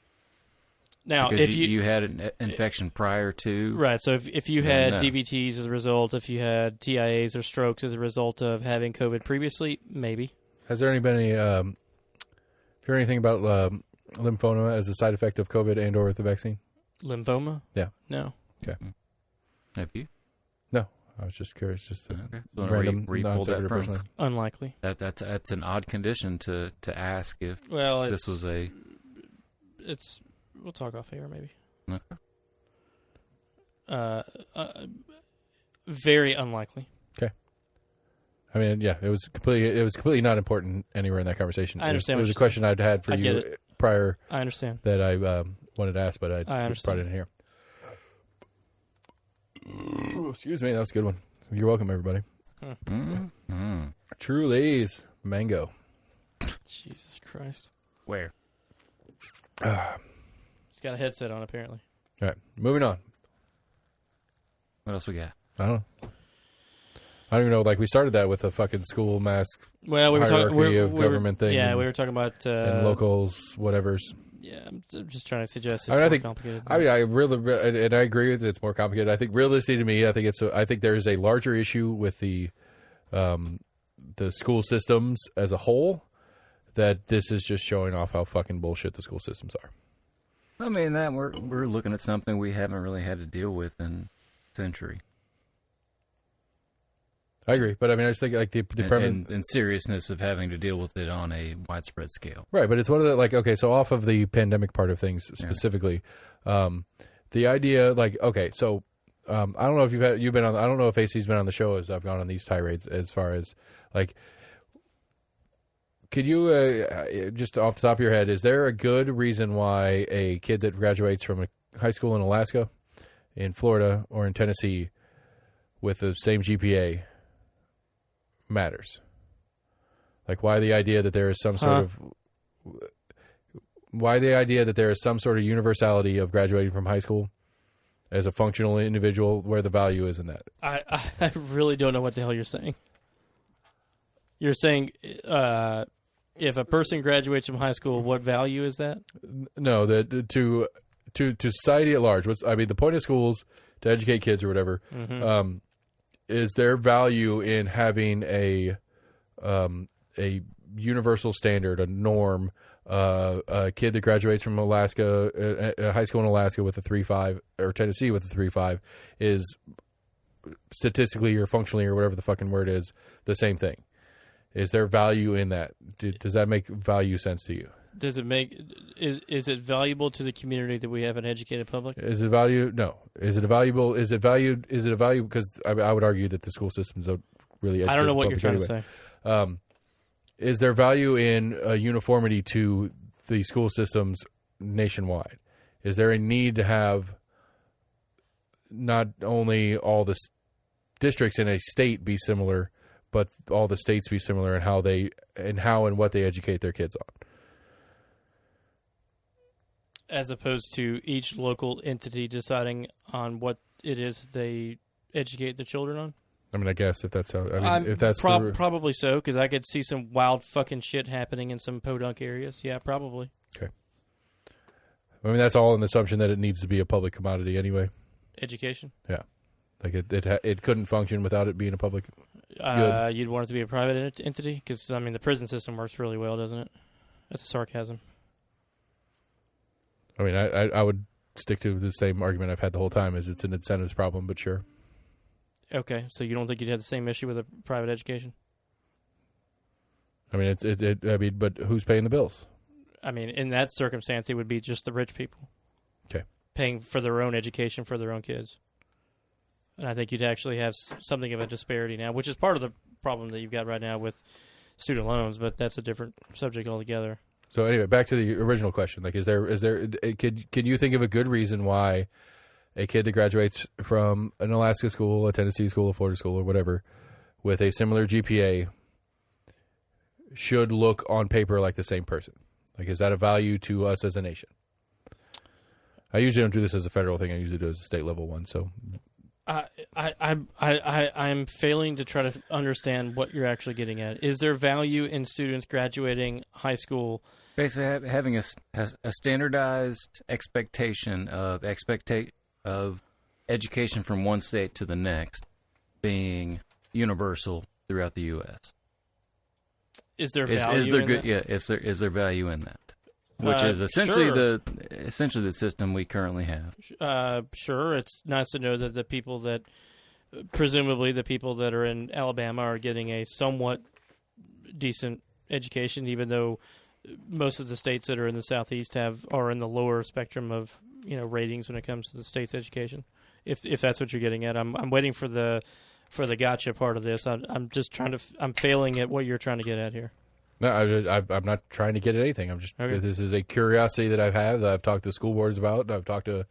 Now, because if you had an infection prior to, right? So if you had DVTs as a result, if you had TIAs or strokes as a result of having COVID previously, maybe. Has there been any? Have you heard anything about lymphoma as a side effect of COVID and/or with the vaccine? Lymphoma? Yeah. No. Okay. Have you? No. I was just curious. Just a random non-sequitur personally. Unlikely. That's an odd condition to ask if this was a. We'll talk off air maybe. Okay. Very unlikely. Okay. I mean, yeah, it was completely not important anywhere in that conversation. I understand. It was a question I'd had for you prior. I understand that I wanted to ask, but I brought it in here. Excuse me, that was a good one. You're welcome, everybody. Truly's mango. Jesus Christ. Where? He's got a headset on, apparently. All right, moving on. What else we got? I don't know. I don't even know. Like, we started that with a fucking school mask Well, we were hierarchy talking of government thing. Yeah, and, we were talking about and locals, whatever's. Yeah, I'm just trying to suggest it's I mean, I more think complicated. I really, and I agree with it. It's more complicated. I think realistically, to me, I think there is a larger issue with the school systems as a whole. That this is just showing off how fucking bullshit the school systems are. I mean, that we're looking at something we haven't really had to deal with in a century. I agree, but I mean, I just think like the premise and seriousness of having to deal with it on a widespread scale. Right, but it's one of the like okay, so off of the pandemic part of things specifically, the idea like okay, so I don't know if you've been on. I don't know if AC's been on the show as I've gone on these tirades as far as like. Could you, just off the top of your head, is there a good reason why a kid that graduates from a high school in Alaska, in Florida, or in Tennessee with the same GPA matters? Like, why the idea that there is some sort of... Why the idea that there is some sort of universality of graduating from high school as a functional individual, where the value is in that? I really don't know what the hell you're saying. You're saying... if a person graduates from high school, what value is that? No, that to society at large. The point of schools to educate kids or whatever is their value in having a universal standard, a norm. A kid that graduates from Alaska, a high school in Alaska with a 3.5, or Tennessee with a 3.5, is statistically or functionally or whatever the fucking word is the same thing. Is there value in that? Does that make value sense to you? Does it make is it valuable to the community that we have an educated public? Is it value? No. Is it a valuable? Is it valued? Is it a value? Because I would argue that the school systems don't really educate I don't know the what you're trying anyway. to say. Is there value in uniformity to the school systems nationwide? Is there a need to have not only all the districts in a state be similar, but all the states be similar in how and what they educate their kids on? As opposed to each local entity deciding on what it is they educate their children on? I mean, I guess if that's how... if that's probably so, because I could see some wild fucking shit happening in some podunk areas. Yeah, probably. Okay. I mean, that's all in the assumption that it needs to be a public commodity anyway. Education? Yeah. Like, it couldn't function without it being a public good. You'd want it to be a private entity? Because, I mean, the prison system works really well, doesn't it? That's a sarcasm. I mean, I would stick to the same argument I've had the whole time, is it's an incentives problem, but sure. Okay, so you don't think you'd have the same issue with a private education? I mean, but who's paying the bills? I mean, in that circumstance, it would be just the rich people. Okay. Paying for their own education for their own kids. And I think you'd actually have something of a disparity now, which is part of the problem that you've got right now with student loans, but that's a different subject altogether. So anyway, back to the original question. Like, can you think of a good reason why a kid that graduates from an Alaska school, a Tennessee school, a Florida school, or whatever, with a similar GPA should look on paper like the same person? Like, is that a value to us as a nation? I usually don't do this as a federal thing. I usually do it as a state level one. So, I'm failing to try to understand what you're actually getting at. Is there value in students graduating high school? Basically, having a standardized expectation of education from one state to the next being universal throughout the U.S. Is there value in that? Yeah, is there value in that? Which is essentially sure. the system we currently have. Sure, it's nice to know that presumably the people that are in Alabama are getting a somewhat decent education, even though most of the states that are in the Southeast are in the lower spectrum of ratings when it comes to the state's education. If that's what you're getting at, I'm waiting for the gotcha part of this. I'm just I'm failing at what you're trying to get at here. No, I'm not trying to get at anything. I'm just This is a curiosity that I've had, that I've talked to school boards about, and I've talked to a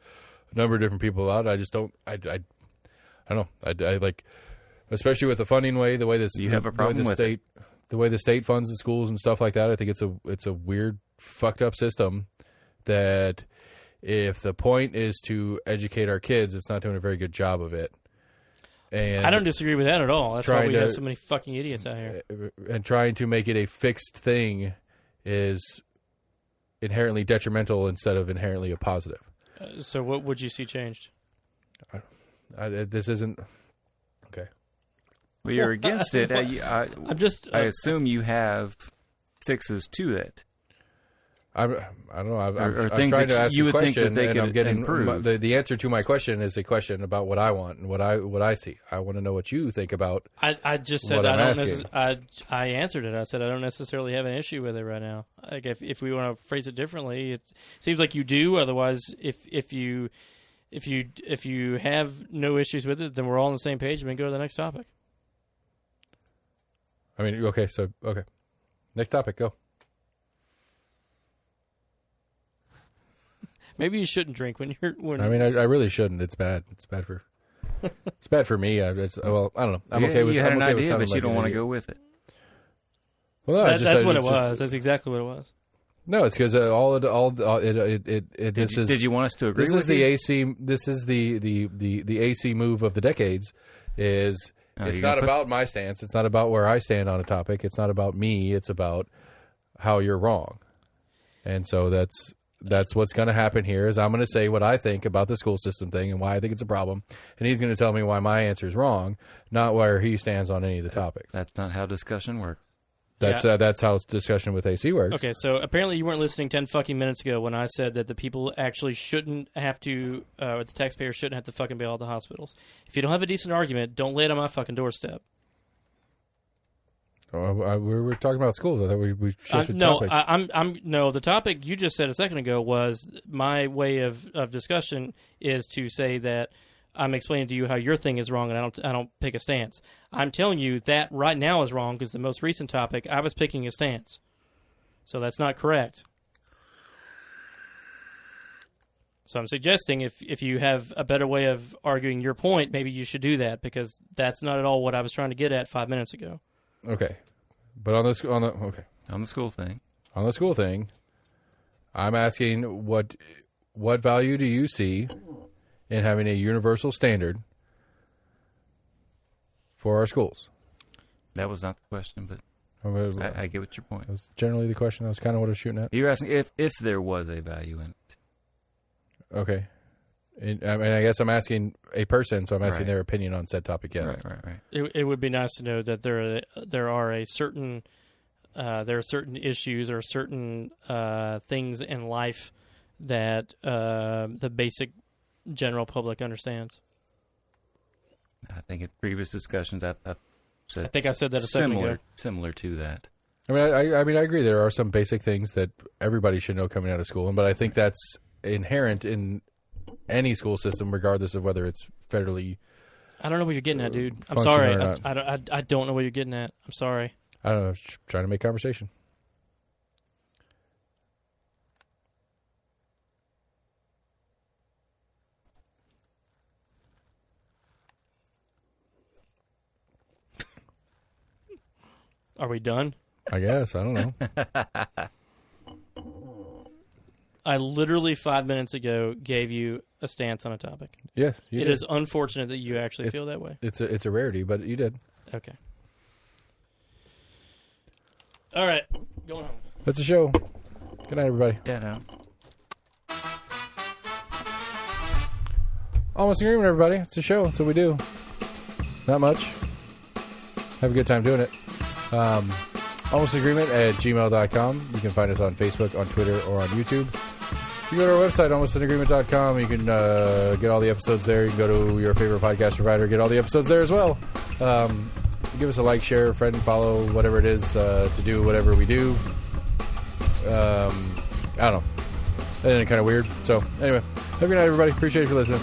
number of different people about. I just don't. I don't know. I like, especially with the funding the way this. You have a problem with state, the way the state funds the schools and stuff like that. I think it's a weird, fucked up system that if the point is to educate our kids, it's not doing a very good job of it. And I don't disagree with that at all. That's why we trying have to- so many fucking idiots out here. and trying to make it a fixed thing is inherently detrimental instead of inherently a positive. So what would you see changed? This isn't okay. Well, you're against it. I assume you have fixes to it. I don't know. Or I'm things trying that to ask you a would think question, that they and could I'm getting improve. the answer to my question is a question about what I want and what I see. I want to know what you think about. I just said what I I'm don't. asking. I answered it. I said I don't necessarily have an issue with it right now. Like if we want to phrase it differently, it seems like you do. Otherwise, if you have no issues with it, then we're all on the same page and we can go to the next topic. I mean, okay, next topic, go. Maybe you shouldn't drink when you're. I mean, I really shouldn't. It's bad. It's bad for me. I don't know. I'm okay with. You had I'm an okay with idea, sounding but you like don't an want to idiot. go with it. Well, no, that's what it was. That's exactly what it was. No, it's because this is. Did you want us to agree This with is the you? AC. This is the AC move of the decades. Is Oh, it's you're not gonna about my stance. It's not about where I stand on a topic. It's not about me. It's about how you're wrong. And so that's what's going to happen here. Is I'm going to say what I think about the school system thing and why I think it's a problem, and he's going to tell me why my answer is wrong, not where he stands on any of the topics. That's not how discussion works. That's how discussion with AC works. Okay, so apparently you weren't listening 10 fucking minutes ago when I said that the people actually shouldn't have to, or the taxpayers shouldn't have to fucking bail out the hospitals. If you don't have a decent argument, don't lay it on my fucking doorstep. We were talking about schools. I thought we shifted No, topics. no. The topic you just said a second ago was my way of discussion is to say that I'm explaining to you how your thing is wrong, and I don't pick a stance. I'm telling you that right now is wrong because the most recent topic I was picking a stance, so that's not correct. So I'm suggesting if you have a better way of arguing your point, maybe you should do that because that's not at all what I was trying to get at 5 minutes ago. Okay, but on the school thing, I'm asking what value do you see in having a universal standard for our schools? That was not the question, but I get what your point. That was generally the question. That was kind of what I was shooting at. You're asking if there was a value in it. Okay. And I guess I'm asking a person, so I'm asking Right. their opinion on said topic. Yes. Right. It would be nice to know that there are certain issues or certain things in life that the basic general public understands. I think in previous discussions, I've said I think I said that a second ago. similar to that. I mean, I agree. There are some basic things that everybody should know coming out of school, but I think that's inherent in any school system, regardless of whether it's federally. I don't know what you're getting at, dude. I'm functional sorry. or I don't know what you're getting at. I'm sorry. I don't know. Just trying to make conversation. Are we done? I guess. I don't know. I literally 5 minutes ago gave you a stance on a topic. Yes, you It did. is unfortunate that you actually feel that way. It's a rarity, but you did. Okay. All right. Going home. That's a show. Good night, everybody. Yeah, Almost agreement, everybody. It's a show. That's what we do. Not much. Have a good time doing it. almostagreement@gmail.com. You can find us on Facebook, on Twitter, or on YouTube. You go to our website, almostagreement.com. You can get all the episodes there. You can go to your favorite podcast provider, get all the episodes there as well. Give us a like, share, friend, follow, whatever it is to do whatever we do. I don't know. That ended kind of weird. So, anyway, have a good night, everybody. Appreciate you for listening.